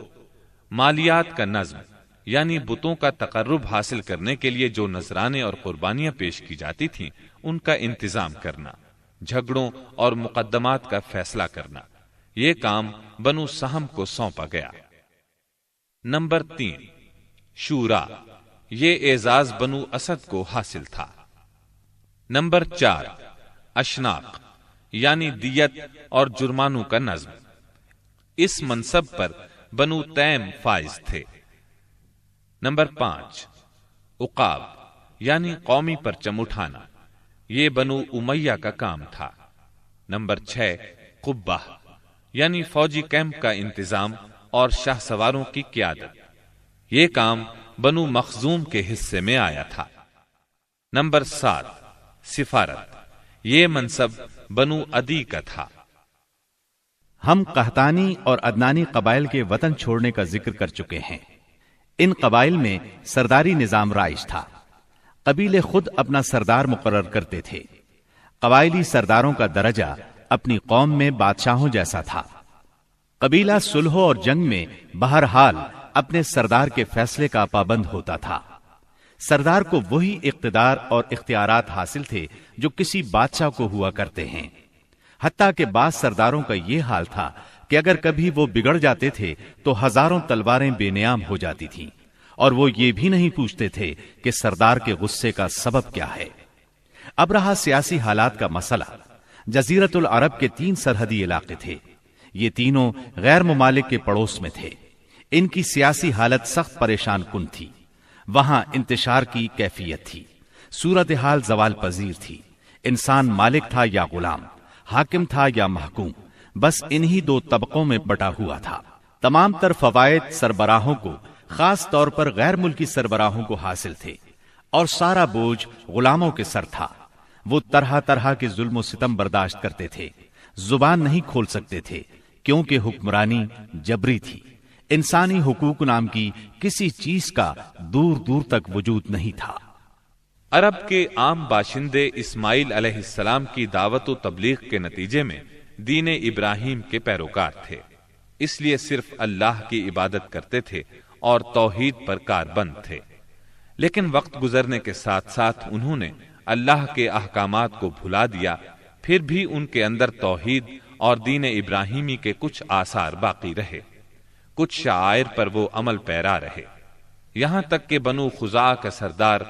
مالیات کا نظم یعنی بتوں کا تقرب حاصل کرنے کے لیے جو نذرانے اور قربانیاں پیش کی جاتی تھیں ان کا انتظام کرنا، جھگڑوں اور مقدمات کا فیصلہ کرنا۔ یہ کام بنو سہم کو سونپا گیا۔ نمبر 3، شورا، یہ اعزاز بنو اسد کو حاصل تھا۔ نمبر 4، اشناق یعنی دیت اور جرمانوں کا نظم۔ اس منصب پر بنو تیم فائز تھے۔ نمبر 5، عقاب یعنی قومی پرچم اٹھانا، یہ بنو امیہ کا کام تھا۔ نمبر 6، قبہ یعنی فوجی کیمپ کا انتظام اور شاہ سواروں کی قیادت، یہ کام بنو مخزوم کے حصے میں آیا تھا۔ نمبر 7، سفارت، یہ منصب بنو عدی کا تھا۔ ہم قحطانی اور عدنانی قبائل کے وطن چھوڑنے کا ذکر کر چکے ہیں۔ ان قبائل میں سرداری نظام رائج تھا۔ قبیلے خود اپنا سردار مقرر کرتے تھے۔ قبائلی سرداروں کا درجہ اپنی قوم میں بادشاہوں جیسا تھا۔ قبیلہ صلح اور جنگ میں بہرحال اپنے سردار کے فیصلے کا پابند ہوتا تھا۔ سردار کو وہی اقتدار اور اختیارات حاصل تھے جو کسی بادشاہ کو ہوا کرتے ہیں۔ حتیٰ کہ بعض سرداروں کا یہ حال تھا کہ اگر کبھی وہ بگڑ جاتے تھے تو ہزاروں تلواریں بے نیام ہو جاتی تھیں، اور وہ یہ بھی نہیں پوچھتے تھے کہ سردار کے غصے کا سبب کیا ہے۔ اب رہا سیاسی حالات کا مسئلہ۔ جزیرت العرب کے 3 سرحدی علاقے تھے۔ یہ تینوں غیر ممالک کے پڑوس میں تھے۔ ان کی سیاسی حالت سخت پریشان کن تھی۔ وہاں انتشار کی کیفیت تھی۔ صورتحال زوال پذیر تھی۔ انسان مالک تھا یا غلام، حاکم تھا یا محکوم، بس انہی 2 طبقوں میں بٹا ہوا تھا۔ تمام تر فوائد سربراہوں کو، خاص طور پر غیر ملکی سربراہوں کو حاصل تھے، اور سارا بوجھ غلاموں کے سر تھا۔ وہ طرح طرح کے ظلم و ستم برداشت کرتے تھے، زبان نہیں کھول سکتے تھے کیونکہ حکمرانی جبری تھی۔ انسانی حقوق نام کی کسی چیز کا دور دور تک وجود نہیں تھا۔ عرب کے عام باشندے اسماعیل علیہ السلام کی دعوت و تبلیغ کے نتیجے میں دین ابراہیم کے پیروکار تھے، اس لیے صرف اللہ کی عبادت کرتے تھے اور توحید پر کاربند تھے۔ لیکن وقت گزرنے کے ساتھ ساتھ انہوں نے اللہ کے احکامات کو بھلا دیا، پھر بھی ان کے اندر توحید اور دین ابراہیمی کے کچھ آثار باقی رہے، کچھ شعائر پر وہ عمل پیرا رہے، یہاں تک کہ بنو خزاعہ کا سردار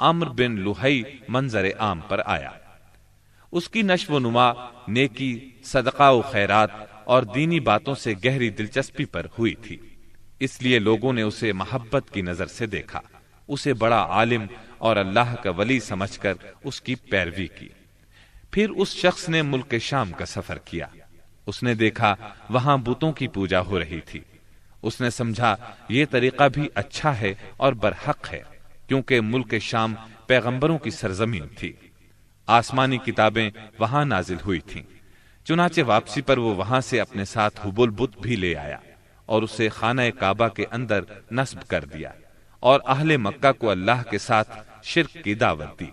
عمرو بن لوہی منظر عام پر آیا۔ اس کی نشو و نما نیکی، صدقہ و خیرات اور دینی باتوں سے گہری دلچسپی پر ہوئی تھی، اس لیے لوگوں نے اسے محبت کی نظر سے دیکھا، اسے بڑا عالم اور اللہ کا ولی سمجھ کر اس کی پیروی کی۔ پھر اس شخص نے ملک شام کا سفر کیا۔ اس نے دیکھا وہاں بتوں کی پوجا ہو رہی تھی۔ اس نے سمجھا یہ طریقہ بھی اچھا ہے اور برحق ہے، کیونکہ ملک شام پیغمبروں کی سرزمین تھی، آسمانی کتابیں وہاں نازل ہوئی تھیں۔ چنانچہ واپسی پر وہ وہاں سے اپنے ساتھ حبل بت بھی لے آیا اور اسے خانہ کعبہ کے اندر نصب کر دیا، اور اہل مکہ کو اللہ کے ساتھ شرک کی دعوت دی۔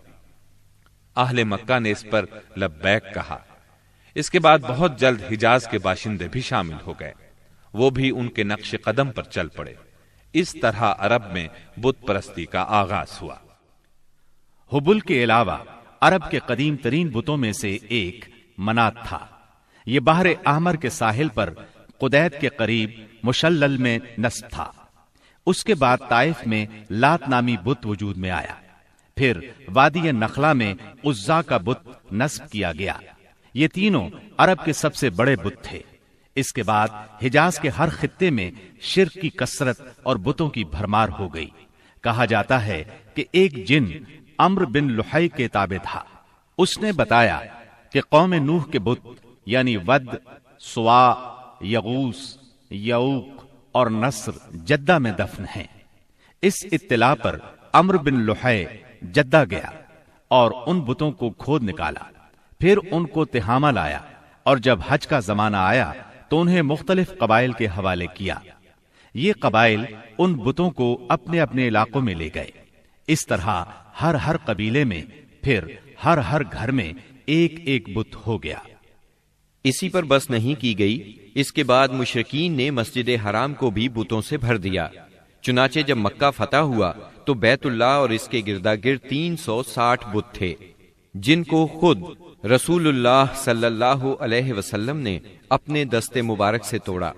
اہل مکہ نے اس پر لبیک کہا۔ اس کے بعد بہت جلد حجاز کے باشندے بھی شامل ہو گئے، وہ بھی ان کے نقش قدم پر چل پڑے۔ اس طرح عرب میں بت پرستی کا آغاز ہوا۔ حبل کے علاوہ عرب کے قدیم ترین بتوں میں سے ایک منات تھا۔ یہ بحر احمر کے ساحل پر قدید کے قریب مشلل میں نصب تھا۔ اس کے بعد طائف میں لات نامی بت وجود میں آیا، پھر وادی نخلا میں عزا کا بت نصب کیا گیا۔ یہ تینوں عرب کے سب سے بڑے بت تھے۔ اس کے بعد حجاز کے ہر خطے میں شرک کی کثرت اور بتوں کی بھرمار ہو گئی۔ کہا جاتا ہے کہ ایک جن عمرو بن لحی کے تابع تھا، اس نے بتایا کہ قوم نوح کے بت یعنی ود، سوا، یغوث، یعوق اور نصر جدہ میں دفن ہیں۔ اس اطلاع پر عمرو بن لحی جدہ گیا اور ان بتوں کو کھود نکالا، پھر ان کو تہامہ لایا، اور جب حج کا زمانہ آیا تو انہیں مختلف قبائل کے حوالے کیا۔ یہ قبائل ان بتوں کو اپنے اپنے علاقوں میں لے گئے۔ اس طرح ہر قبیلے میں پھر ہر گھر میں ایک ایک بت ہو گیا۔ اسی پر بس نہیں کی گئی، اس کے بعد مشرکین نے مسجد حرام کو بھی بتوں سے بھر دیا۔ چنانچہ جب مکہ فتح ہوا تو بیت اللہ اور اس کے گردا گرد 360 بت تھے، جن کو خود رسول اللہ صلی اللہ علیہ وسلم نے اپنے دست مبارک سے توڑا۔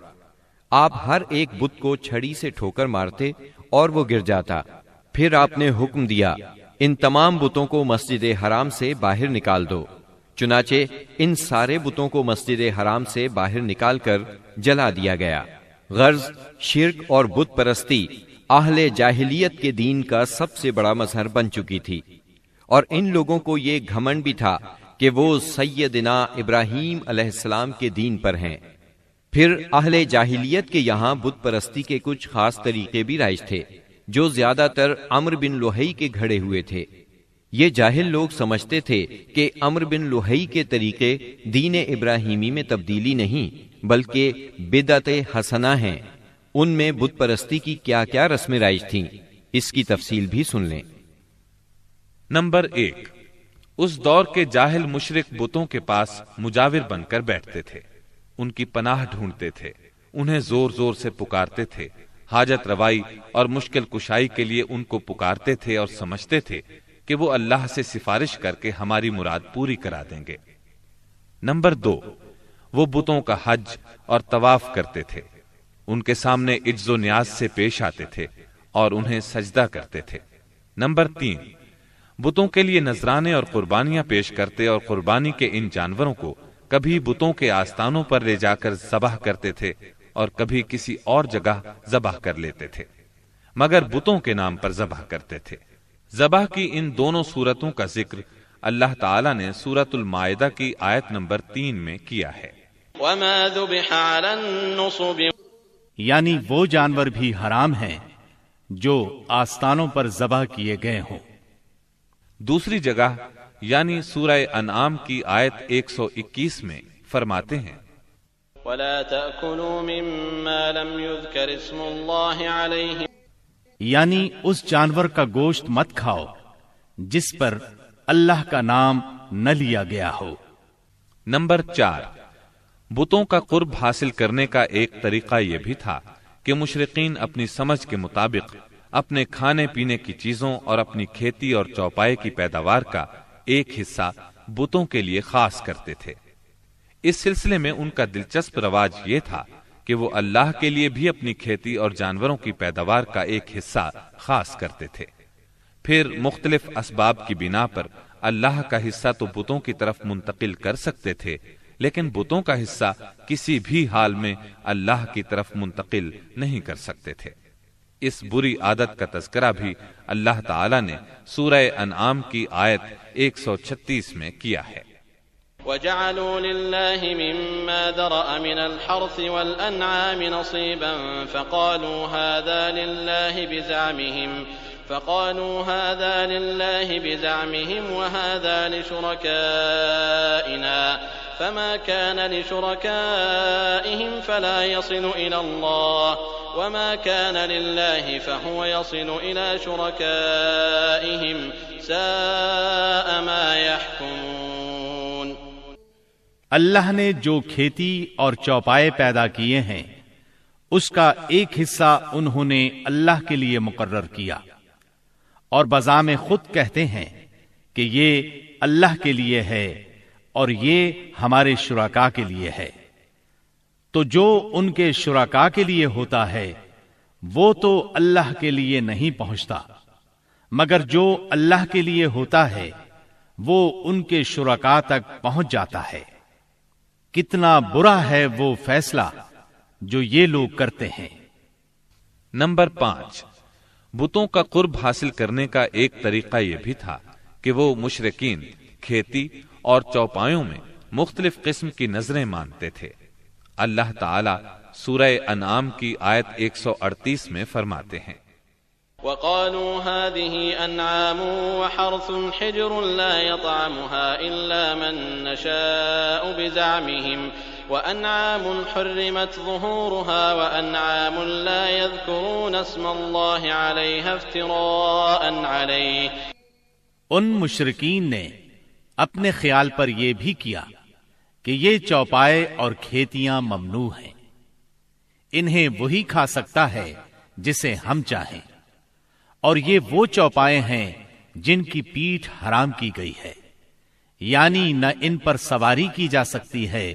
آپ ہر ایک بت کو چھڑی سے ٹھوکر مارتے اور وہ گر جاتا۔ پھر آپ نے حکم دیا، ان تمام بتوں کو مسجد حرام سے باہر نکال دو۔ چنانچہ ان سارے بتوں کو مسجد حرام سے باہر نکال کر جلا دیا گیا۔ غرض شرک اور بت پرستی اہل جاہلیت کے دین کا سب سے بڑا مظہر بن چکی تھی، اور ان لوگوں کو یہ گھمنڈ بھی تھا کہ وہ سیدنا ابراہیم علیہ السلام کے دین پر ہیں۔ پھر اہل جاہلیت کے یہاں بت پرستی کے کچھ خاص طریقے بھی رائج تھے، جو زیادہ تر عمرو بن لحی کے گھڑے ہوئے تھے۔ یہ جاہل لوگ سمجھتے تھے کہ عمرو بن لحی کے طریقے دین ابراہیمی میں تبدیلی نہیں بلکہ بدعت حسنہ ہیں۔ ان میں بت پرستی کی کیا کیا رسمیں رائج تھیں، اس کی تفصیل بھی سن لیں۔ نمبر 1، اس دور کے جاہل مشرک بتوں کے پاس مجاور بن کر بیٹھتے تھے، ان کی پناہ ڈھونڈتے تھے، انہیں زور زور سے پکارتے تھے، حاجت روائی اور مشکل کشائی کے لیے ان کو پکارتے تھے اور سمجھتے تھے کہ وہ اللہ سے سفارش کر کے ہماری مراد پوری کرا دیں گے۔ نمبر 2، وہ بتوں کا حج اور طواف کرتے تھے، ان کے سامنے عجز و نیاز سے پیش آتے تھے اور انہیں سجدہ کرتے تھے۔ نمبر 3، بتوں کے لیے نذرانے اور قربانیاں پیش کرتے اور قربانی کے ان جانوروں کو کبھی بتوں کے آستانوں پر لے جا کر ذبح کرتے تھے اور کبھی کسی اور جگہ ذبح کر لیتے تھے، مگر بتوں کے نام پر ذبح کرتے تھے۔ ذبح کی ان دونوں صورتوں کا ذکر اللہ تعالیٰ نے سورۃ المائدہ کی آیت نمبر 3 میں کیا ہے۔ وما ذبح على النصب، یعنی وہ جانور بھی حرام ہیں جو آستانوں پر ذبح کیے گئے ہوں۔ دوسری جگہ یعنی سورہ انعام کی آیت 121 میں فرماتے ہیں، ولا تأكلوا مما لم يذكر اسم الله عليه، یعنی اس جانور کا گوشت مت کھاؤ جس پر اللہ کا نام نہ لیا گیا ہو۔ نمبر 4، بتوں کا قرب حاصل کرنے کا ایک طریقہ یہ بھی تھا کہ مشرقین اپنی سمجھ کے مطابق اپنے کھانے پینے کی چیزوں اور اپنی کھیتی اور چوپائے کی پیداوار کا ایک حصہ بتوں کے لیے خاص کرتے تھے۔ اس سلسلے میں ان کا دلچسپ رواج یہ تھا کہ وہ اللہ کے لیے بھی اپنی کھیتی اور جانوروں کی پیداوار کا ایک حصہ خاص کرتے تھے۔ پھر مختلف اسباب کی بنا پر اللہ کا حصہ تو بتوں کی طرف منتقل کر سکتے تھے، لیکن بتوں کا حصہ کسی بھی حال میں اللہ کی طرف منتقل نہیں کر سکتے تھے۔ اس بری عادت کا تذکرہ بھی اللہ تعالی نے سورہ انعام کی آیت 136 میں کیا ہے۔ وجعلوا لله مما ذرأ من الحرث والأنعام نصيبا فقالوا هذا لله بزعمهم وهذا لشركائنا فما كان لشركائهم فلا يصل إلى الله وما كان لله فهو يصل إلى شركائهم ساء ما يحكمون۔ اللہ نے جو کھیتی اور چوپائے پیدا کیے ہیں اس کا ایک حصہ انہوں نے اللہ کے لیے مقرر کیا، اور بزعم خود کہتے ہیں کہ یہ اللہ کے لیے ہے اور یہ ہمارے شرکاء کے لیے ہے۔ تو جو ان کے شرکاء کے لیے ہوتا ہے وہ تو اللہ کے لیے نہیں پہنچتا، مگر جو اللہ کے لیے ہوتا ہے وہ ان کے شرکاء تک پہنچ جاتا ہے۔ کتنا برا ہے وہ فیصلہ جو یہ لوگ کرتے ہیں۔ نمبر 5، بتوں کا قرب حاصل کرنے کا ایک طریقہ یہ بھی تھا کہ وہ مشرکین کھیتی اور چوپایوں میں مختلف قسم کی نظریں مانتے تھے۔ اللہ تعالی سورہ انعام کی آیت 138 میں فرماتے ہیں، وَقَالُوا هَٰذِهِ أَنْعَامٌ وَحَرْثٌ حِجْرٌ لَّا يَطْعَمُهَا إِلَّا مَن نَّشَاءُ بِزَعْمِهِمْ وَأَنْعَامٌ حُرِّمَتْ ظُهُورُهَا وَأَنْعَامٌ لَّا يَذْكُرُونَ اسْمَ اللَّهِ عَلَيْهَا افْتِرَاءً عَلَيْهِ۔ ان مشرکین نے اپنے خیال پر یہ بھی کیا کہ یہ چوپائے اور کھیتیاں ممنوع ہیں، انہیں وہی کھا سکتا ہے جسے ہم چاہیں، اور یہ وہ چوپائے ہیں جن کی پیٹھ حرام کی گئی ہے، یعنی نہ ان پر سواری کی جا سکتی ہے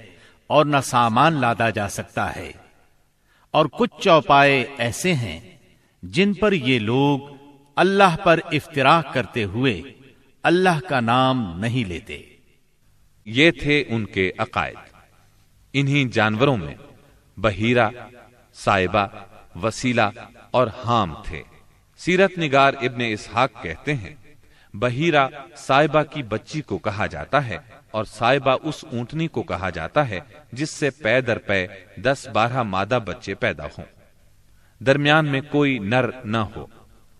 اور نہ سامان لادا جا سکتا ہے، اور کچھ چوپائے ایسے ہیں جن پر یہ لوگ اللہ پر افتراء کرتے ہوئے اللہ کا نام نہیں لیتے۔ یہ تھے ان کے عقائد۔ انہی جانوروں میں بحیرہ، صائبہ، وسیلہ اور حام تھے۔ سیرت نگار ابن اسحاق کہتے ہیں، بحیرہ صائبہ کی بچی کو کہا جاتا ہے، اور صائبہ اس اونٹنی کو کہا جاتا ہے جس سے پے در پے 10-12 مادہ بچے پیدا ہوں، درمیان میں کوئی نر نہ ہو۔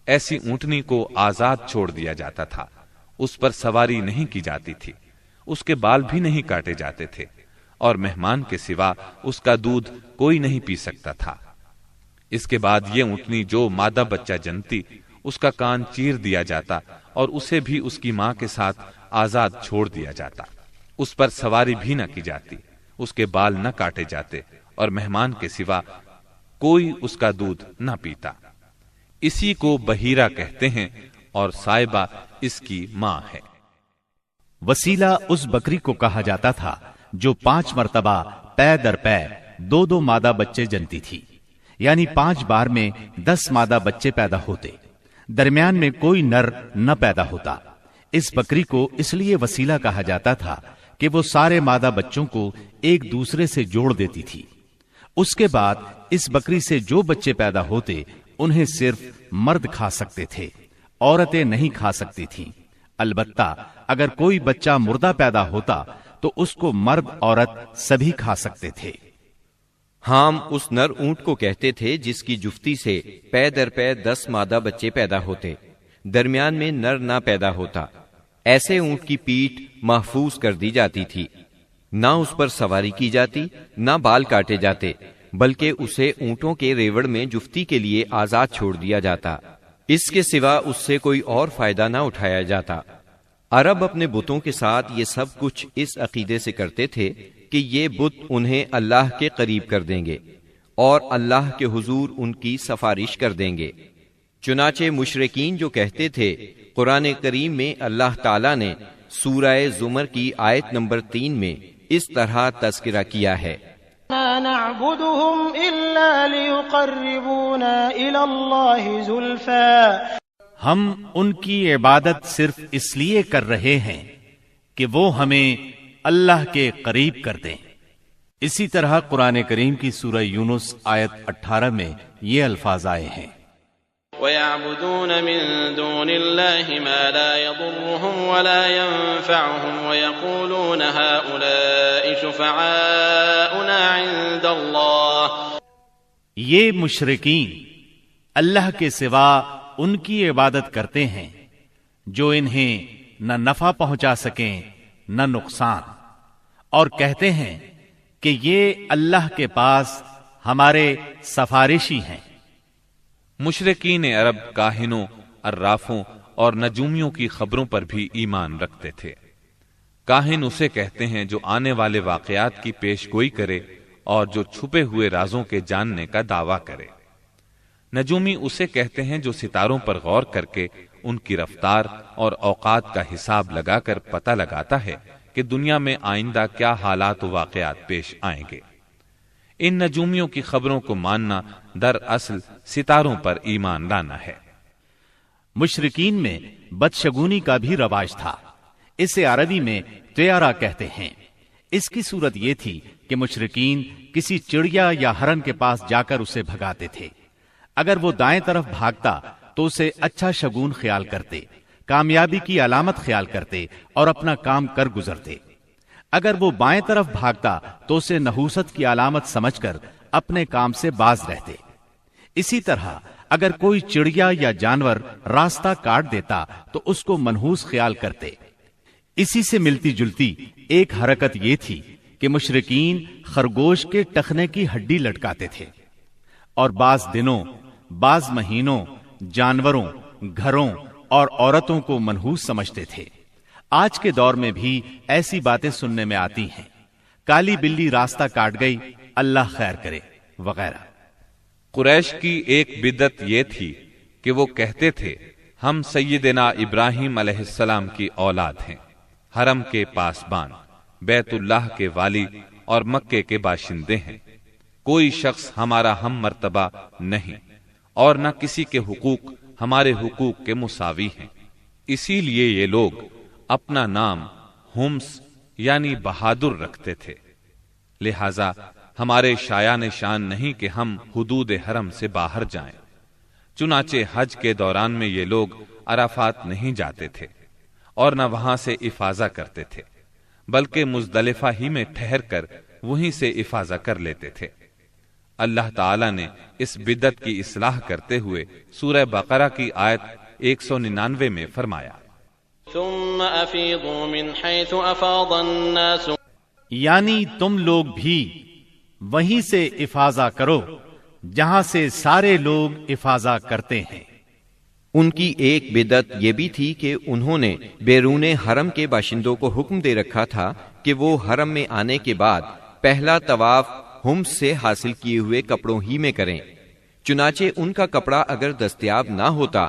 ایسی اونٹنی کو آزاد چھوڑ دیا جاتا تھا، اس پر سواری نہیں کی جاتی تھی، اس کے بال بھی نہیں کاٹے جاتے تھے، اور مہمان کے سوا اس کا دودھ کوئی نہیں پی سکتا تھا۔ اس کے بعد یہ اونٹنی جو مادہ بچہ جنتی، اس کا کان چیر دیا جاتا اور اسے بھی اس کی ماں کے ساتھ آزاد چھوڑ دیا جاتا، اس پر سواری بھی نہ کی جاتی، اس کے بال نہ کاٹے جاتے، اور مہمان کے سوا کوئی اس کا دودھ نہ پیتا۔ اسی کو بحیرہ کہتے ہیں، اور صائبہ اس کی ماں ہے۔ وسیلہ اس بکری کو کہا جاتا تھا جو 5 مرتبہ پے در پے 2 مادہ بچے جنتی تھی، یعنی 5 بار میں 10 مادہ بچے پیدا ہوتے، درمیان میں کوئی نر نہ پیدا ہوتا۔ اس بکری کو اس لیے وسیلہ کہا جاتا تھا کہ وہ سارے مادہ بچوں کو ایک دوسرے سے جوڑ دیتی تھی۔ اس کے بعد اس بکری سے جو بچے پیدا ہوتے انہیں صرف مرد کھا سکتے تھے، عورتیں نہیں کھا سکتی تھیں۔ البتہ اگر کوئی بچہ مردہ پیدا ہوتا تو اس کو مرد عورت سبھی کھا سکتے تھے۔ حام اس نر اونٹ کو کہتے تھے جس کی جفتی سے پے در پے 10 مادہ بچے پیدا ہوتے، درمیان میں نر نہ پیدا ہوتا۔ ایسے اونٹ کی پیٹھ محفوظ کر دی جاتی تھی، نہ اس پر سواری کی جاتی، نہ بال کاٹے جاتے، بلکہ اسے اونٹوں کے ریوڑ میں جفتی کے لیے آزاد چھوڑ دیا جاتا، اس کے سوا اس سے کوئی اور فائدہ نہ اٹھایا جاتا۔ عرب اپنے بتوں کے ساتھ یہ سب کچھ اس عقیدے سے کرتے تھے کہ یہ بت انہیں اللہ کے قریب کر دیں گے اور اللہ کے حضور ان کی سفارش کر دیں گے۔ چنانچہ مشرکین جو کہتے تھے، قرآن کریم میں اللہ تعالیٰ نے سورہ زمر کی آیت نمبر 3 میں اس طرح تذکرہ کیا ہے، مَا نَعْبُدُهُمْ إِلَّا لِيُقَرِّبُونَا إِلَى اللَّهِ زُلْفَىٰ، ہم ان کی عبادت صرف اس لیے کر رہے ہیں کہ وہ ہمیں اللہ کے قریب کر دیں۔ اسی طرح قرآن کریم کی سورہ یونس آیت 18 میں یہ الفاظ آئے ہیں، وَيَعْبُدُونَ مِن دُونِ اللَّهِ مَا لَا يَضُرُّهُمْ وَلَا يَنفَعُهُمْ وَيَقُولُونَ هَٰؤُلَاءِ شُفَعَاؤُنَا عِندَ اللَّهِ۔ یہ مشرکین اللہ کے سوا ان کی عبادت کرتے ہیں جو انہیں نہ نفع پہنچا سکیں نہ نقصان، اور کہتے ہیں کہ یہ اللہ کے پاس ہمارے سفارشی ہیں۔ مشرکین عرب کاہنوں، عرافوں اور نجومیوں کی خبروں پر بھی ایمان رکھتے تھے۔ کاہن اسے کہتے ہیں جو آنے والے واقعات کی پیش گوئی کرے اور جو چھپے ہوئے رازوں کے جاننے کا دعویٰ کرے۔ نجومی اسے کہتے ہیں جو ستاروں پر غور کر کے ان کی رفتار اور اوقات کا حساب لگا کر پتہ لگاتا ہے کہ دنیا میں آئندہ کیا حالات و واقعات پیش آئیں گے۔ ان نجومیوں کی خبروں کو ماننا دراصل ستاروں پر ایمان لانا ہے۔ مشرکین میں بدشگونی کا بھی رواج تھا، اسے عربی میں طیارہ کہتے ہیں۔ اس کی صورت یہ تھی کہ مشرکین کسی چڑیا یا ہرن کے پاس جا کر اسے بھگاتے تھے۔ اگر وہ دائیں طرف بھاگتا تو اسے اچھا شگون خیال کرتے، کامیابی کی علامت خیال کرتے اور اپنا کام کر گزرتے۔ اگر وہ بائیں طرف بھاگتا تو اسے نحوست کی علامت سمجھ کر اپنے کام سے باز رہتے۔ اسی طرح اگر کوئی چڑیا یا جانور راستہ کاٹ دیتا تو اس کو منحوس خیال کرتے۔ اسی سے ملتی جلتی ایک حرکت یہ تھی کہ مشرکین خرگوش کے ٹخنے کی ہڈی لٹکاتے تھے اور بعض دنوں، بعض مہینوں، جانوروں، گھروں اور عورتوں کو منحوس سمجھتے تھے۔ آج کے دور میں بھی ایسی باتیں سننے میں آتی ہیں، کالی بلی راستہ کاٹ گئی، اللہ خیر کرے وغیرہ۔ قریش کی ایک بدعت یہ تھی کہ وہ کہتے تھے ہم سیدنا ابراہیم علیہ السلام کی اولاد ہیں، حرم کے پاسبان، بیت اللہ کے والی اور مکے کے باشندے ہیں، کوئی شخص ہمارا ہم مرتبہ نہیں اور نہ کسی کے حقوق ہمارے حقوق کے مساوی ہیں۔ اسی لیے یہ لوگ اپنا نام ہمس یعنی بہادر رکھتے تھے، لہذا ہمارے شایان شان نہیں کہ ہم حدود حرم سے باہر جائیں۔ چنانچہ حج کے دوران میں یہ لوگ عرفات نہیں جاتے تھے اور نہ وہاں سے افاضہ کرتے تھے، بلکہ مزدلفہ ہی میں ٹھہر کر وہیں سے افاضہ کر لیتے تھے۔ اللہ تعالی نے اس بدعت کی اصلاح کرتے ہوئے سورہ بقرہ کی آیت 199 میں فرمایا، ثم افیضوا من حیث افاض الناس، یعنی تم لوگ بھی وہیں سے افاضہ کرو جہاں سے سارے لوگ افاضہ کرتے ہیں۔ ان کی ایک بدعت یہ بھی تھی کہ انہوں نے بیرون حرم کے باشندوں کو حکم دے رکھا تھا کہ وہ حرم میں آنے کے بعد پہلا طواف ہمس سے حاصل کیے ہوئے کپڑوں ہی میں کریں۔ چنانچہ ان کا کپڑا اگر دستیاب نہ ہوتا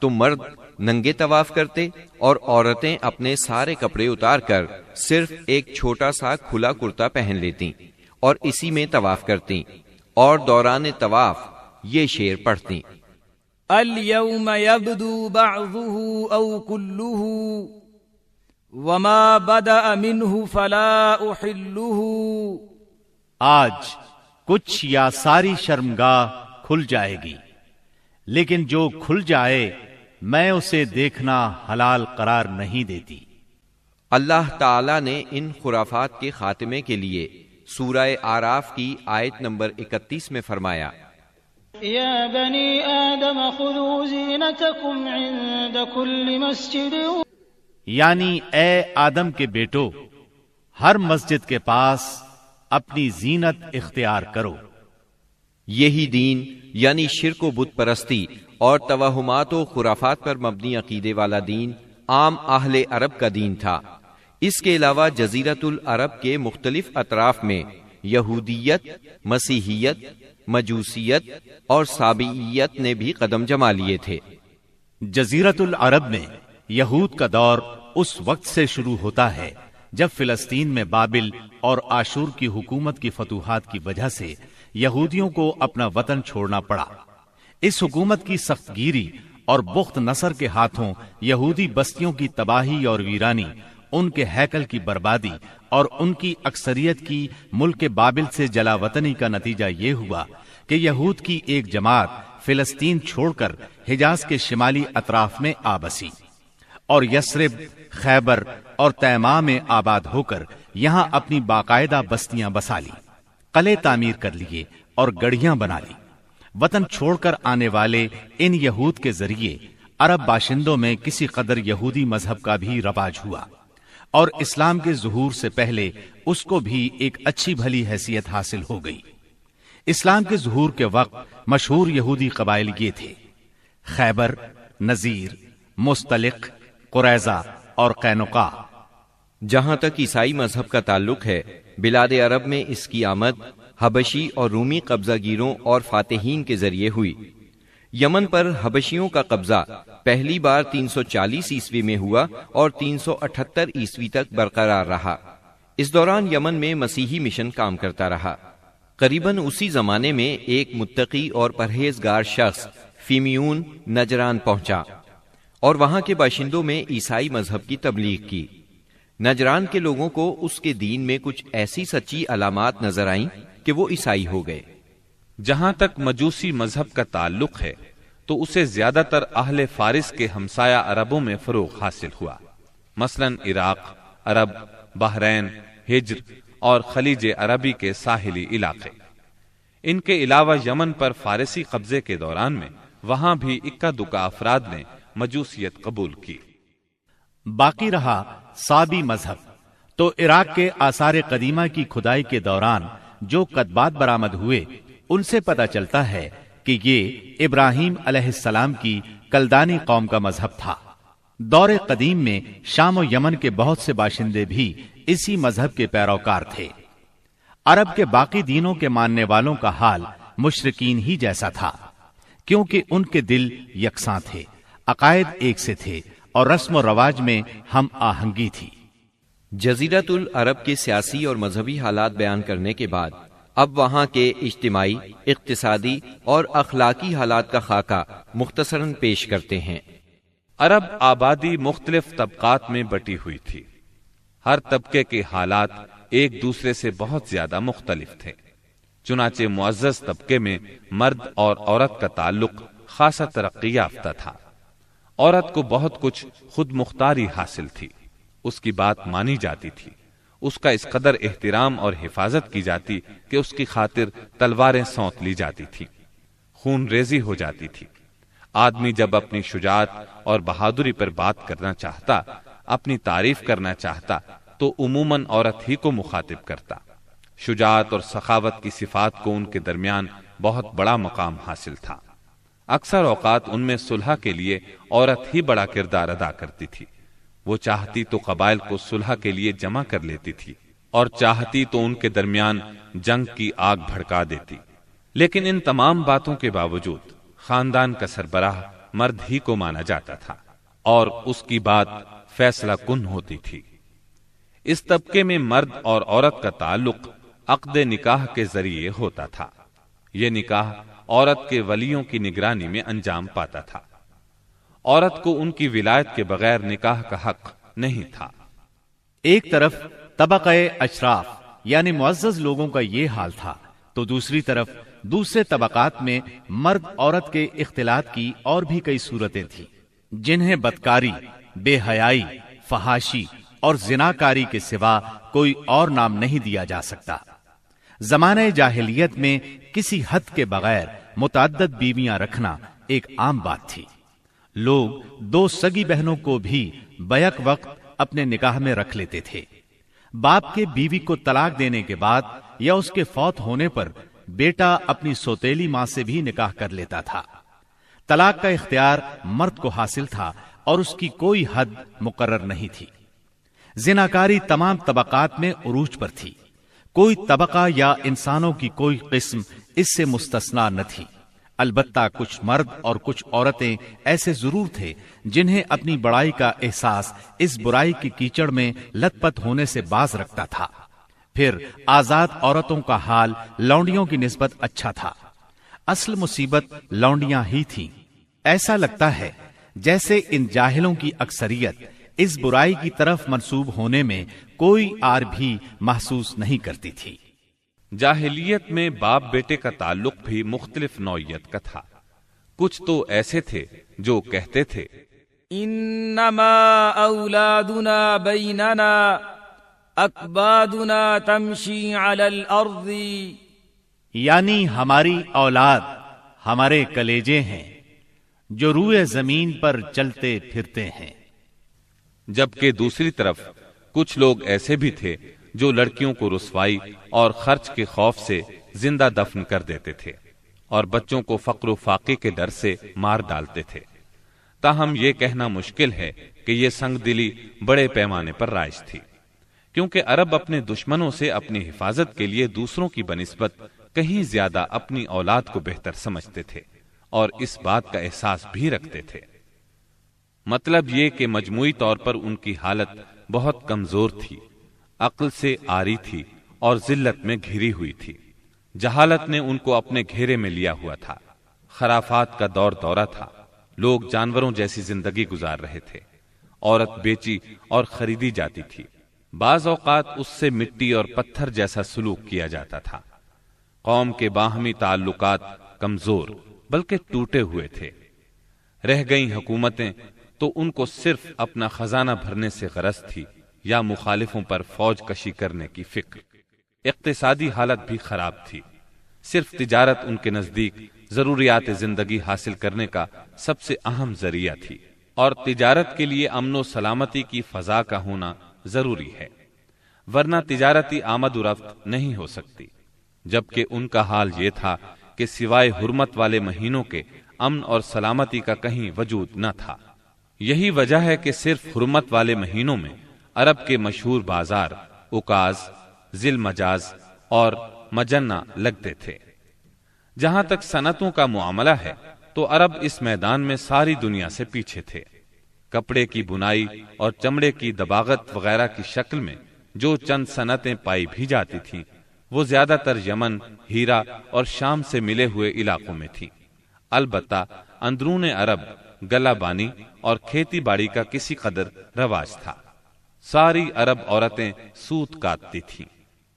تو مرد ننگے طواف کرتے اور عورتیں اپنے سارے کپڑے اتار کر صرف ایک چھوٹا سا کھلا کرتا پہن لیتیں اور اسی میں طواف کرتیں اور دوران طواف یہ شعر پڑھتیں، اليوم يبدو بعضه أو كله وما بدأ منه فلا أحله، آج کچھ یا ساری شرمگاہ کھل جائے گی، لیکن جو کھل جائے میں اسے دیکھنا حلال قرار نہیں دیتی۔ اللہ تعالی نے ان خرافات کے خاتمے کے لیے سورہ آراف کی آیت نمبر 31 میں فرمایا، یا بنی آدم خذوا زینتکم عند کل مسجد، یعنی اے آدم کے بیٹو، ہر مسجد کے پاس اپنی زینت اختیار کرو۔ یہی دین یعنی شرک و بت پرستی اور توہمات و خرافات پر مبنی عقیدے والا دین عام اہل عرب کا دین تھا۔ اس کے علاوہ جزیرۃ العرب کے مختلف اطراف میں یہودیت، مسیحیت، مجوسیت اور سابعیت نے بھی قدم جما لیے تھے۔ جزیرۃ العرب میں یہود کا دور اس وقت سے شروع ہوتا ہے جب فلسطین میں بابل اور آشور کی حکومت کی فتوحات کی وجہ سے یہودیوں کو اپنا وطن چھوڑنا پڑا۔ اس حکومت کی سخت گیری اور بخت نصر کے ہاتھوں یہودی بستیوں کی تباہی اور ویرانی، ان کے ہیکل کی بربادی اور ان کی اکثریت کی ملک بابل سے جلا وطنی کا نتیجہ یہ ہوا کہ یہود کی ایک جماعت فلسطین چھوڑ کر حجاز کے شمالی اطراف میں آ بسی اور یثرب، خیبر اور تیماء میں آباد ہو کر یہاں اپنی باقاعدہ بستیاں بسا لی، قلعے تعمیر کر لیے اور گڑھیاں بنا لی۔ وطن چھوڑ کر آنے والے ان یہود کے ذریعے عرب باشندوں میں کسی قدر یہودی مذہب کا بھی رواج ہوا اور اسلام کے ظہور سے پہلے اس کو بھی ایک اچھی بھلی حیثیت حاصل ہو گئی۔ اسلام کے ظہور کے وقت مشہور یہودی قبائل یہ تھے: خیبر، نذیر، مستلق، قریظہ اور قینقاع۔ جہاں تک عیسائی مذہب کا تعلق ہے، بلاد عرب میں اس کی آمد حبشی اور رومی قبضہ گیروں اور فاتحین کے ذریعے ہوئی۔ یمن پر حبشیوں کا قبضہ پہلی بار 340 عیسوی میں ہوا اور 378 عیسوی تک برقرار رہا۔ اس دوران یمن میں مسیحی مشن کام کرتا رہا۔ قریباً اسی زمانے میں ایک متقی اور پرہیزگار شخص فیمیون نجران پہنچا اور وہاں کے باشندوں میں عیسائی مذہب کی تبلیغ کی۔ نجران کے لوگوں کو اس کے دین میں کچھ ایسی سچی علامات نظر آئیں کہ وہ عیسائی ہو گئے۔ جہاں تک مجوسی مذہب کا تعلق ہے تو اسے زیادہ تر اہل فارس کے ہمسایہ عربوں میں فروغ حاصل ہوا، مثلاً عراق، عرب، بحرین، ہجر اور خلیج عربی کے ساحلی علاقے۔ ان کے علاوہ یمن پر فارسی قبضے کے دوران میں وہاں بھی اکا دکا افراد نے مجوسیت قبول کی۔ باقی رہا صابی مذہب، تو عراق کے آثار قدیمہ کی کھدائی کے دوران جو کتبات برآمد ہوئے ان سے پتہ چلتا ہے کہ یہ ابراہیم علیہ السلام کی کلدانی قوم کا مذہب تھا۔ دور قدیم میں شام و یمن کے بہت سے باشندے بھی اسی مذہب کے پیروکار تھے۔ عرب کے باقی دینوں کے ماننے والوں کا حال مشرکین ہی جیسا تھا، کیونکہ ان کے دل یکساں تھے، عقائد ایک سے تھے اور رسم و رواج میں ہم آہنگی تھی۔ جزیرۃ العرب کے سیاسی اور مذہبی حالات بیان کرنے کے بعد اب وہاں کے اجتماعی، اقتصادی اور اخلاقی حالات کا خاکہ مختصراً پیش کرتے ہیں۔ عرب آبادی مختلف طبقات میں بٹی ہوئی تھی۔ ہر طبقے کے حالات ایک دوسرے سے بہت زیادہ مختلف تھے۔ چنانچہ معزز طبقے میں مرد اور عورت کا تعلق خاصا ترقی یافتہ تھا۔ عورت کو بہت کچھ خود مختاری حاصل تھی، اس کی بات مانی جاتی تھی، اس کا اس قدر احترام اور حفاظت کی جاتی کہ اس کی خاطر تلواریں سونت لی جاتی تھی، خون ریزی ہو جاتی تھی۔ آدمی جب اپنی شجاعت اور بہادری پر بات کرنا چاہتا، اپنی تعریف کرنا چاہتا تو عموماً عورت ہی کو مخاطب کرتا۔ شجاعت اور سخاوت کی صفات کو ان کے درمیان بہت بڑا مقام حاصل تھا۔ اکثر اوقات ان میں صلح کے لیے عورت ہی بڑا کردار ادا کرتی تھی۔ وہ چاہتی تو قبائل کو صلح کے لیے جمع کر لیتی تھی اور چاہتی تو ان کے درمیان جنگ کی آگ بھڑکا دیتی۔ لیکن ان تمام باتوں کے باوجود خاندان کا سربراہ مرد ہی کو مانا جاتا تھا اور اس کی بات فیصلہ کن ہوتی تھی۔ اس طبقے میں مرد اور عورت کا تعلق عقد نکاح کے ذریعے ہوتا تھا۔ یہ نکاح عورت کے ولیوں کی نگرانی میں انجام پاتا تھا۔ عورت کو ان کی ولایت کے بغیر نکاح کا حق نہیں تھا۔ ایک طرف طبقہ اشراف یعنی معزز لوگوں کا یہ حال تھا، تو دوسری طرف دوسرے طبقات میں مرد عورت کے اختلاط کی اور بھی کئی صورتیں تھیں، جنہیں بدکاری، بے حیائی، فحاشی اور زناکاری کے سوا کوئی اور نام نہیں دیا جا سکتا۔ زمانہ جاہلیت میں کسی حد کے بغیر متعدد بیویاں رکھنا ایک عام بات تھی۔ لوگ دو سگی بہنوں کو بھی بیک وقت اپنے نکاح میں رکھ لیتے تھے۔ باپ کے بیوی کو طلاق دینے کے بعد یا اس کے فوت ہونے پر بیٹا اپنی سوتیلی ماں سے بھی نکاح کر لیتا تھا۔ طلاق کا اختیار مرد کو حاصل تھا اور اس کی کوئی حد مقرر نہیں تھی۔ زناکاری تمام طبقات میں عروج پر تھی، کوئی طبقہ یا انسانوں کی کوئی قسم اس سے مستثنا نہ تھی۔ البتہ کچھ مرد اور کچھ عورتیں ایسے ضرور تھے جنہیں اپنی بڑائی کا احساس اس برائی کی کیچڑ میں لت پت ہونے سے باز رکھتا تھا۔ پھر آزاد عورتوں کا حال لونڈیوں کی نسبت اچھا تھا۔ اصل مصیبت لونڈیاں ہی تھیں۔ ایسا لگتا ہے جیسے ان جاہلوں کی اکثریت اس برائی کی طرف منسوب ہونے میں کوئی آر بھی محسوس نہیں کرتی تھی۔ جاہلیت میں باپ بیٹے کا تعلق بھی مختلف نوعیت کا تھا۔ کچھ تو ایسے تھے جو کہتے تھے انما اولادنا بیننا اکبادنا تمشی علی الارض، یعنی ہماری اولاد ہمارے کلیجے ہیں جو روئے زمین پر چلتے پھرتے ہیں۔ جبکہ دوسری طرف کچھ لوگ ایسے بھی تھے جو لڑکیوں کو رسوائی اور خرچ کے خوف سے زندہ دفن کر دیتے تھے اور بچوں کو فقر و فاقے کے ڈر سے مار ڈالتے تھے۔ تاہم یہ کہنا مشکل ہے کہ یہ سنگ دلی بڑے پیمانے پر رائج تھی، کیونکہ عرب اپنے دشمنوں سے اپنی حفاظت کے لیے دوسروں کی بنسبت کہیں زیادہ اپنی اولاد کو بہتر سمجھتے تھے اور اس بات کا احساس بھی رکھتے تھے۔ مطلب یہ کہ مجموعی طور پر ان کی حالت بہت کمزور تھی، عقل سے عاری تھی اور ذلت میں گھری ہوئی تھی۔ جہالت نے ان کو اپنے گھیرے میں لیا ہوا تھا۔ خرافات کا دور دورہ تھا، لوگ جانوروں جیسی زندگی گزار رہے تھے، عورت بیچی اور خریدی جاتی تھی، بعض اوقات اس سے مٹی اور پتھر جیسا سلوک کیا جاتا تھا۔ قوم کے باہمی تعلقات کمزور بلکہ ٹوٹے ہوئے تھے۔ رہ گئیں حکومتیں تو ان کو صرف اپنا خزانہ بھرنے سے غرض تھی یا مخالفوں پر فوج کشی کرنے کی فکر۔ اقتصادی حالت بھی خراب تھی۔ صرف تجارت ان کے نزدیک ضروریات زندگی حاصل کرنے کا سب سے اہم ذریعہ تھی، اور تجارت کے لیے امن و سلامتی کی فضا کا ہونا ضروری ہے، ورنہ تجارتی آمد و رفت نہیں ہو سکتی۔ جبکہ ان کا حال یہ تھا کہ سوائے حرمت والے مہینوں کے امن اور سلامتی کا کہیں وجود نہ تھا۔ یہی وجہ ہے کہ صرف حرمت والے مہینوں میں عرب کے مشہور بازار اوکاز، ذی المجاز اور مجنہ لگتے تھے۔ جہاں تک صنعتوں کا معاملہ ہے تو عرب اس میدان میں ساری دنیا سے پیچھے تھے۔ کپڑے کی بنائی اور چمڑے کی دباغت وغیرہ کی شکل میں جو چند صنعتیں پائی بھی جاتی تھیں وہ زیادہ تر یمن، ہیرا اور شام سے ملے ہوئے علاقوں میں تھی۔ البتہ اندرون عرب گلہ بانی اور کھیتی باڑی کا کسی قدر رواج تھا۔ ساری عرب عورتیں سوت کاٹتی تھیں،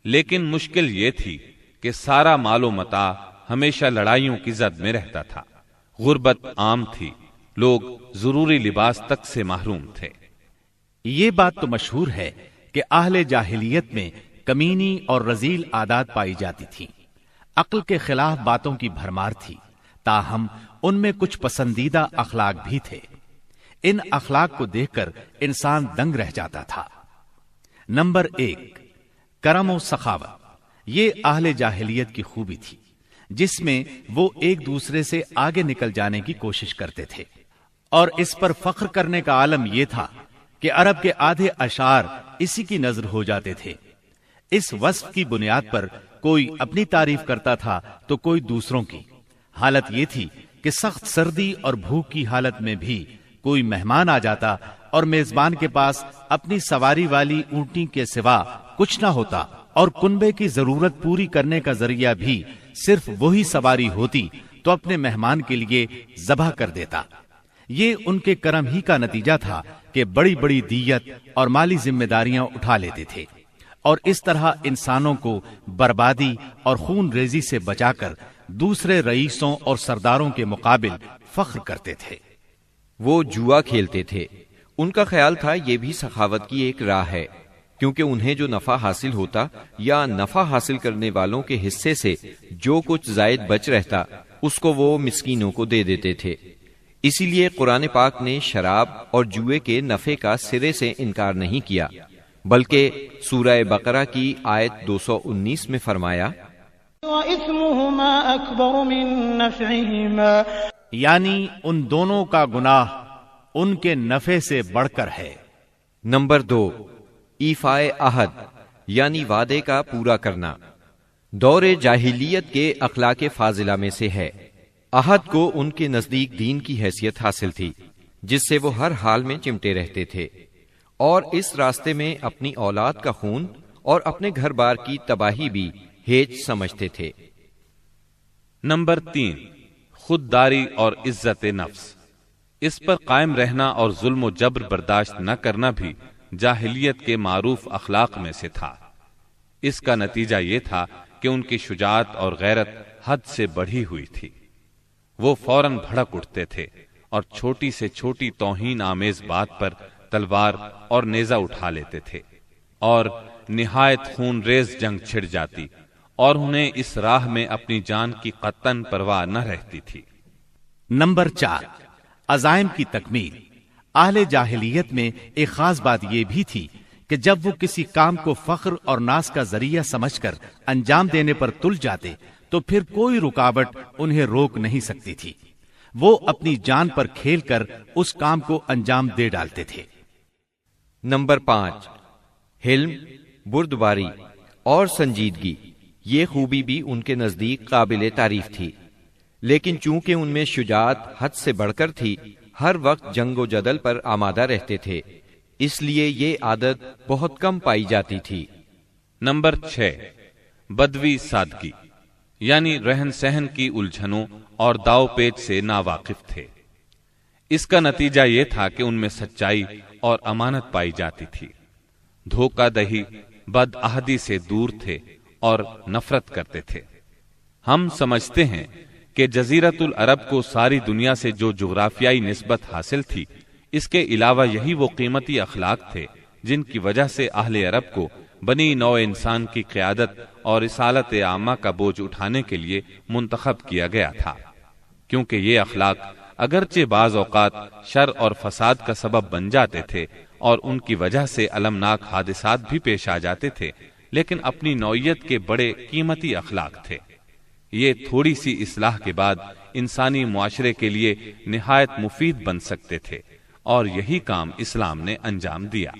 لیکن مشکل یہ تھی کہ سارا مال و متاع ہمیشہ لڑائیوں کی زد میں رہتا تھا۔ غربت عام تھی، لوگ ضروری لباس تک سے محروم تھے۔ یہ بات تو مشہور ہے کہ اہل جاہلیت میں کمینی اور رذیل عادات پائی جاتی تھیں، عقل کے خلاف باتوں کی بھرمار تھی، تاہم ان میں کچھ پسندیدہ اخلاق بھی تھے۔ ان اخلاق کو دیکھ کر انسان دنگ رہ جاتا تھا۔ نمبر 1، کرم و سخاوت۔ یہ اہل جاہلیت کی خوبی تھی جس میں وہ ایک دوسرے سے آگے نکل جانے کی کوشش کرتے تھے، اور اس پر فخر کرنے کا عالم یہ تھا کہ عرب کے آدھے اشعار اسی کی نظر ہو جاتے تھے۔ اس وصف کی بنیاد پر کوئی اپنی تعریف کرتا تھا تو کوئی دوسروں کی۔ حالت یہ تھی کہ سخت سردی اور بھوک کی حالت میں بھی کوئی مہمان آ جاتا اور میزبان کے پاس اپنی سواری والی اونٹی کے سوا کچھ نہ ہوتا، اور کنبے کی ضرورت پوری کرنے کا ذریعہ بھی صرف وہی سواری ہوتی تو اپنے مہمان کے لیے ذبح کر دیتا۔ یہ ان کے کرم ہی کا نتیجہ تھا کہ بڑی بڑی دیت اور مالی ذمہ داریاں اٹھا لیتے تھے، اور اس طرح انسانوں کو بربادی اور خون ریزی سے بچا کر دوسرے رئیسوں اور سرداروں کے مقابل فخر کرتے تھے۔ وہ جوا کھیلتے تھے۔ ان کا خیال تھا یہ بھی سخاوت کی ایک راہ ہے، کیونکہ انہیں جو نفع حاصل ہوتا یا نفع حاصل کرنے والوں کے حصے سے جو کچھ زائد بچ رہتا اس کو وہ مسکینوں کو دے دیتے تھے۔ اسی لیے قرآن پاک نے شراب اور جوئے کے نفع کا سرے سے انکار نہیں کیا، بلکہ سورہ بقرہ کی آیت 219 میں فرمایا وَإِثْمُهُمَا أَكْبَرُ مِن نَّفْعِهِمَا، یعنی ان دونوں کا گناہ ان کے نفع سے بڑھ کر ہے۔ نمبر 2، ایفائے عہد یعنی وعدے کا پورا کرنا۔ دور جاہلیت کے اخلاق فاضلہ میں سے ہے۔ عہد کو ان کے نزدیک دین کی حیثیت حاصل تھی، جس سے وہ ہر حال میں چمٹے رہتے تھے، اور اس راستے میں اپنی اولاد کا خون اور اپنے گھر بار کی تباہی بھی ہیج سمجھتے تھے۔ نمبر 3، خودداری اور عزت نفس۔ اس پر قائم رہنا اور ظلم و جبر برداشت نہ کرنا بھی جاہلیت کے معروف اخلاق میں سے تھا۔ اس کا نتیجہ یہ تھا کہ ان کی شجاعت اور غیرت حد سے بڑھی ہوئی تھی۔ وہ فوراً بھڑک اٹھتے تھے اور چھوٹی سے چھوٹی توہین آمیز بات پر تلوار اور نیزہ اٹھا لیتے تھے، اور نہایت خون ریز جنگ چھڑ جاتی اور انہیں اس راہ میں اپنی جان کی قطعاً پرواہ نہ رہتی تھی۔ نمبر 4، عزائم کی تکمیل۔ اہل جاہلیت میں ایک خاص بات یہ بھی تھی کہ جب وہ کسی کام کو فخر اور ناز کا ذریعہ سمجھ کر انجام دینے پر تل جاتے تو پھر کوئی رکاوٹ انہیں روک نہیں سکتی تھی۔ وہ اپنی جان پر کھیل کر اس کام کو انجام دے ڈالتے تھے۔ نمبر 5، حلم، بردباری اور سنجیدگی۔ یہ خوبی بھی ان کے نزدیک قابل تعریف تھی، لیکن چونکہ ان میں شجاعت حد سے بڑھ کر تھی، ہر وقت جنگ و جدل پر آمادہ رہتے تھے، اس لیے یہ عادت بہت کم پائی جاتی تھی۔ نمبر 6، بدوی سادگی، یعنی رہن سہن کی الجھنوں اور داؤ پیچ سے ناواقف تھے۔ اس کا نتیجہ یہ تھا کہ ان میں سچائی اور امانت پائی جاتی تھی۔ دھوکہ دہی، بد عہدی سے دور تھے اور نفرت کرتے تھے۔ ہم سمجھتے ہیں کہ جزیرت العرب کو ساری دنیا سے جو جغرافیائی نسبت حاصل تھی، اس کے علاوہ یہی وہ قیمتی اخلاق تھے جن کی وجہ سے اہل عرب کو بنی نوع انسان کی قیادت اور رسالت عامہ کا بوجھ اٹھانے کے لیے منتخب کیا گیا تھا، کیونکہ یہ اخلاق اگرچہ بعض اوقات شر اور فساد کا سبب بن جاتے تھے اور ان کی وجہ سے المناک حادثات بھی پیش آ جاتے تھے، لیکن اپنی نوعیت کے بڑے قیمتی اخلاق تھے۔ یہ تھوڑی سی اصلاح کے بعد انسانی معاشرے کے لیے نہایت مفید بن سکتے تھے، اور یہی کام اسلام نے انجام دیا۔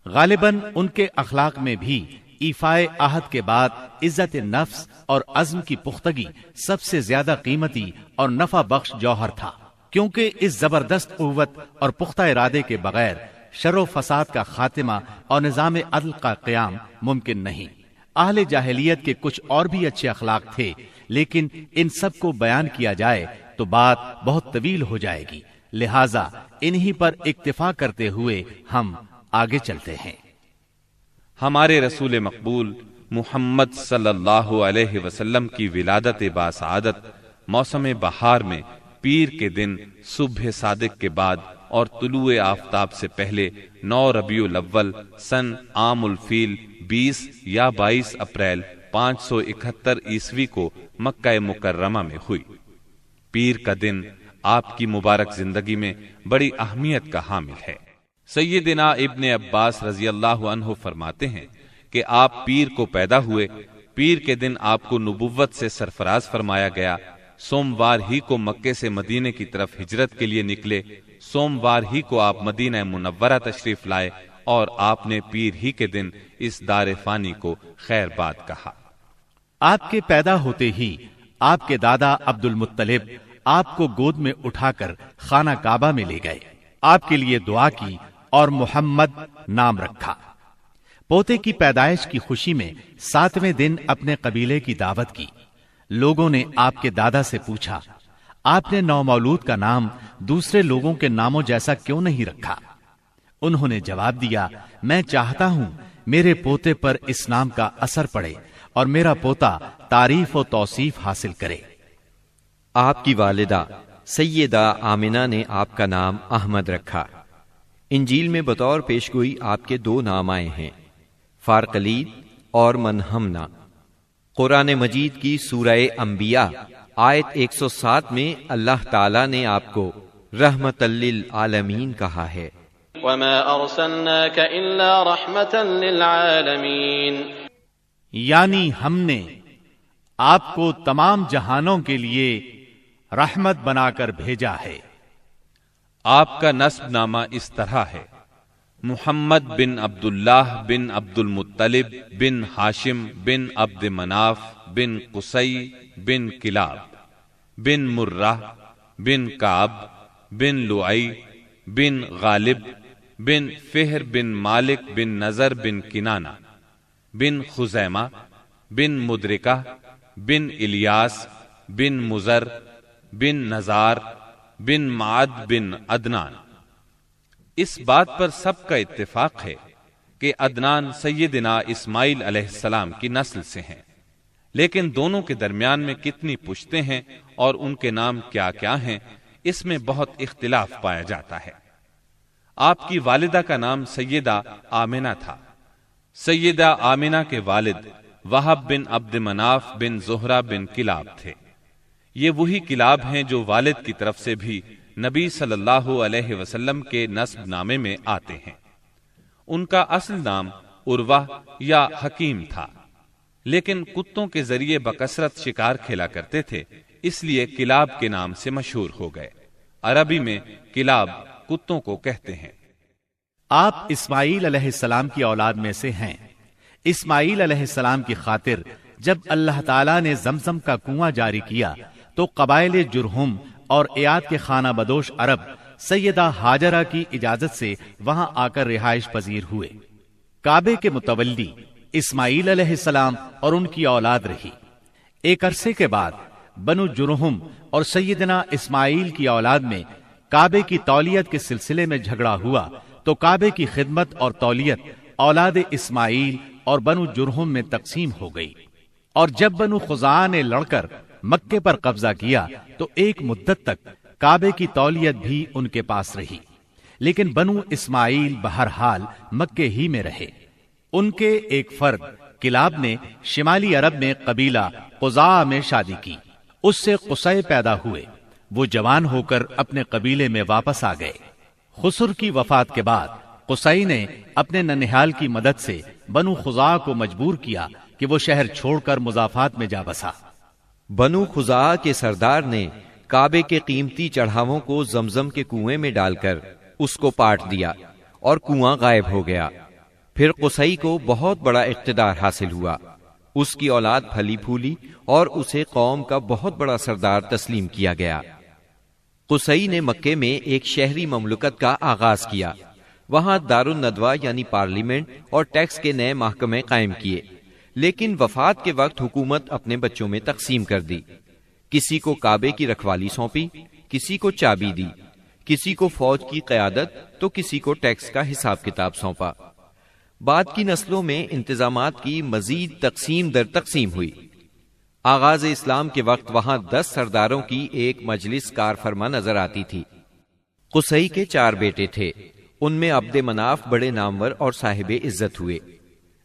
غالباً ان کے اخلاق میں بھی ایفائے عہد کے بعد عزت نفس اور عزم کی پختگی سب سے زیادہ قیمتی اور نفع بخش جوہر تھا، کیونکہ اس زبردست قوت اور پختہ ارادے کے بغیر شر و فساد کا خاتمہ اور نظام عدل کا قیام ممکن نہیں۔ اہل جاہلیت کے کچھ اور بھی اچھے اخلاق تھے، لیکن ان سب کو بیان کیا جائے تو بات بہت طویل ہو جائے گی، لہذا انہی پر اکتفا کرتے ہوئے ہم آگے چلتے ہیں۔ ہمارے رسول مقبول محمد صلی اللہ علیہ وسلم کی ولادت باسعادت موسم بہار میں پیر کے دن صبح صادق کے بعد اور طلوع آفتاب سے پہلے 9 ربیع الاول سن عام الفیل 20 یا 22 اپریل 571 عیسوی کو مکہ مکرمہ میں ہوئی۔ پیر کا دن آپ کی مبارک زندگی میں بڑی اہمیت کا حامل ہے۔ سیدنا ابن عباس رضی اللہ عنہ فرماتے ہیں کہ آپ پیر کو پیدا ہوئے، پیر کے دن آپ کو نبوت سے سرفراز فرمایا گیا، سوموار ہی کو مکے سے مدینے کی طرف ہجرت کے لیے نکلے، سوموار ہی کو آپ مدینہ منورہ تشریف لائے، اور آپ نے پیر ہی کے دن اس دار فانی کو خیر باد کہا۔ آپ کے پیدا ہوتے ہی آپ کے دادا عبد المطلب آپ کو گود میں اٹھا کر خانہ کعبہ میں لے گئے، آپ کے لیے دعا کی اور محمد نام رکھا۔ پوتے کی پیدائش کی خوشی میں 7ویں دن اپنے قبیلے کی دعوت کی۔ لوگوں نے آپ کے دادا سے پوچھا، آپ نے نومولود کا نام دوسرے لوگوں کے ناموں جیسا کیوں نہیں رکھا؟ انہوں نے جواب دیا، میں چاہتا ہوں میرے پوتے پر اس نام کا اثر پڑے اور میرا پوتا تعریف و توصیف حاصل کرے۔ آپ کی والدہ سیدہ آمنہ نے آپ کا نام احمد رکھا۔ انجیل میں بطور پیشگوئی آپ کے 2 نام آئے ہیں، فارقلید اور منہمنا۔ قرآن مجید کی سورہ انبیاء آیت 107 میں اللہ تعالیٰ نے آپ کو رحمت للعالمین کہا ہے۔ وَمَا أَرْسَلْنَاكَ إِلَّا رَحْمَةً لِلْعَالَمِينَ، یعنی ہم نے آپ کو تمام جہانوں کے لیے رحمت بنا کر بھیجا ہے۔ آپ کا نسب نامہ اس طرح ہے: محمد بن عبداللہ بن عبد المطلب بن ہاشم بن عبد مناف بن قصی بن کلاب بن مرہ بن کعب بن لعی بن غالب بن فہر بن مالک بن نظر بن کنانہ بن خزیمہ بن مدرکہ بن الیاس بن مزر بن نزار بن معد بن عدنان۔ اس بات پر سب کا اتفاق ہے کہ عدنان سیدنا اسماعیل علیہ السلام کی نسل سے ہیں، لیکن دونوں کے درمیان میں کتنی پشتیں ہیں اور ان کے نام کیا کیا ہیں، اس میں بہت اختلاف پایا جاتا ہے۔ آپ کی والدہ کا نام سیدہ آمنہ تھا۔ سیدہ آمنہ کے والد وہب بن عبد مناف بن زہرہ بن کلاب تھے۔ یہ وہی کلاب ہیں جو والد کی طرف سے بھی نبی صلی اللہ علیہ وسلم کے نسب نامے میں آتے ہیں۔ ان کا اصل نام عروہ یا حکیم تھا، لیکن کتوں کے ذریعے بکثرت شکار کھیلا کرتے تھے، اس لیے کلاب کے نام سے مشہور ہو گئے۔ عربی میں کلاب کتوں کو کہتے ہیں۔ آپ اسماعیل علیہ السلام کی اولاد میں سے ہیں۔ اسماعیل علیہ السلام کی خاطر جب اللہ تعالیٰ نے زمزم کا کنواں جاری کیا تو قبائل جرہم اور ایاد کے خانہ بدوش عرب سیدہ ہاجرہ کی اجازت سے وہاں آ کر رہائش پذیر ہوئے۔ کعبے کے متولی اسماعیل علیہ السلام اور ان کی اولاد رہی۔ ایک عرصے کے بعد بنو جرہم اور سیدنا اسماعیل کی اولاد میں کعبے کی تولیت کے سلسلے میں جھگڑا ہوا تو کعبے کی خدمت اور تولیت اولاد اسماعیل اور بنو جرہم میں تقسیم ہو گئی، اور جب بنو خزاعہ نے لڑ کر مکے پر قبضہ کیا تو ایک مدت تک کعبے کی تولیت بھی ان کے پاس رہی، لیکن بنو اسماعیل بہرحال مکے ہی میں رہے۔ ان کے ایک فرد کلاب نے شمالی عرب میں قبیلہ قزاع میں شادی کی، اس سے قصی پیدا ہوئے، وہ جوان ہو کر اپنے قبیلے میں واپس آ گئے۔ خسر کی وفات کے بعد قصی نے اپنے ننہال کی مدد سے بنو خزاعہ کو مجبور کیا کہ وہ شہر چھوڑ کر مضافات میں جا بسا۔ بنو خزاعہ کے سردار نے کعبے کے قیمتی چڑھاووں کو زمزم کے کنویں میں ڈال کر اس کو پاٹ دیا اور کنواں غائب ہو گیا۔ پھر قصی کو بہت بڑا اقتدار حاصل ہوا، اس کی اولاد پھلی پھولی اور اسے قوم کا بہت بڑا سردار تسلیم کیا گیا۔ قصی نے مکے میں ایک شہری مملکت کا آغاز کیا، وہاں دار الندوہ یعنی پارلیمنٹ اور ٹیکس کے نئے محکمے قائم کیے، لیکن وفات کے وقت حکومت اپنے بچوں میں تقسیم کر دی۔ کسی کو کعبے کی رکھوالی سونپی، کسی کو چابی دی، کسی کو فوج کی قیادت تو کسی کو ٹیکس کا حساب کتاب سونپا۔ بعد کی نسلوں میں انتظامات کی مزید تقسیم در تقسیم ہوئی۔ آغاز اسلام کے وقت وہاں 10 سرداروں کی ایک مجلس کار فرما نظر آتی تھی۔ قصی کے 4 بیٹے تھے، ان میں عبد مناف بڑے نامور اور صاحب عزت ہوئے۔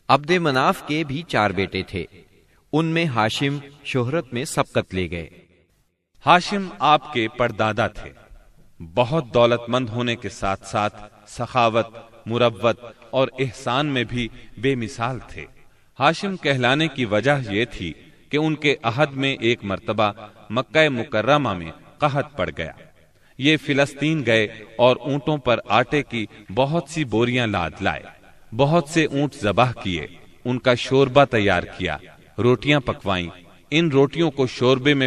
عبد مناف کے بھی 4 بیٹے تھے، ان میں ہاشم شہرت میں سبقت لے گئے۔ ہاشم آپ کے پردادا تھے، بہت دولت مند ہونے کے ساتھ ساتھ سخاوت، مروت اور احسان میں بھی بے مثال تھے۔ ہاشم کہلانے کی وجہ یہ تھی کہ ان کے عہد میں ایک مرتبہ مکہ مکرمہ میں قحط پڑ گیا۔ یہ فلسطین گئے اور اونٹوں پر آٹے کی بہت سی بوریاں لاد لائے، بہت سے اونٹ ذبح کیے، ان کا شوربہ تیار کیا، روٹیاں پکوائیں۔ ان روٹیوں کو شوربے میں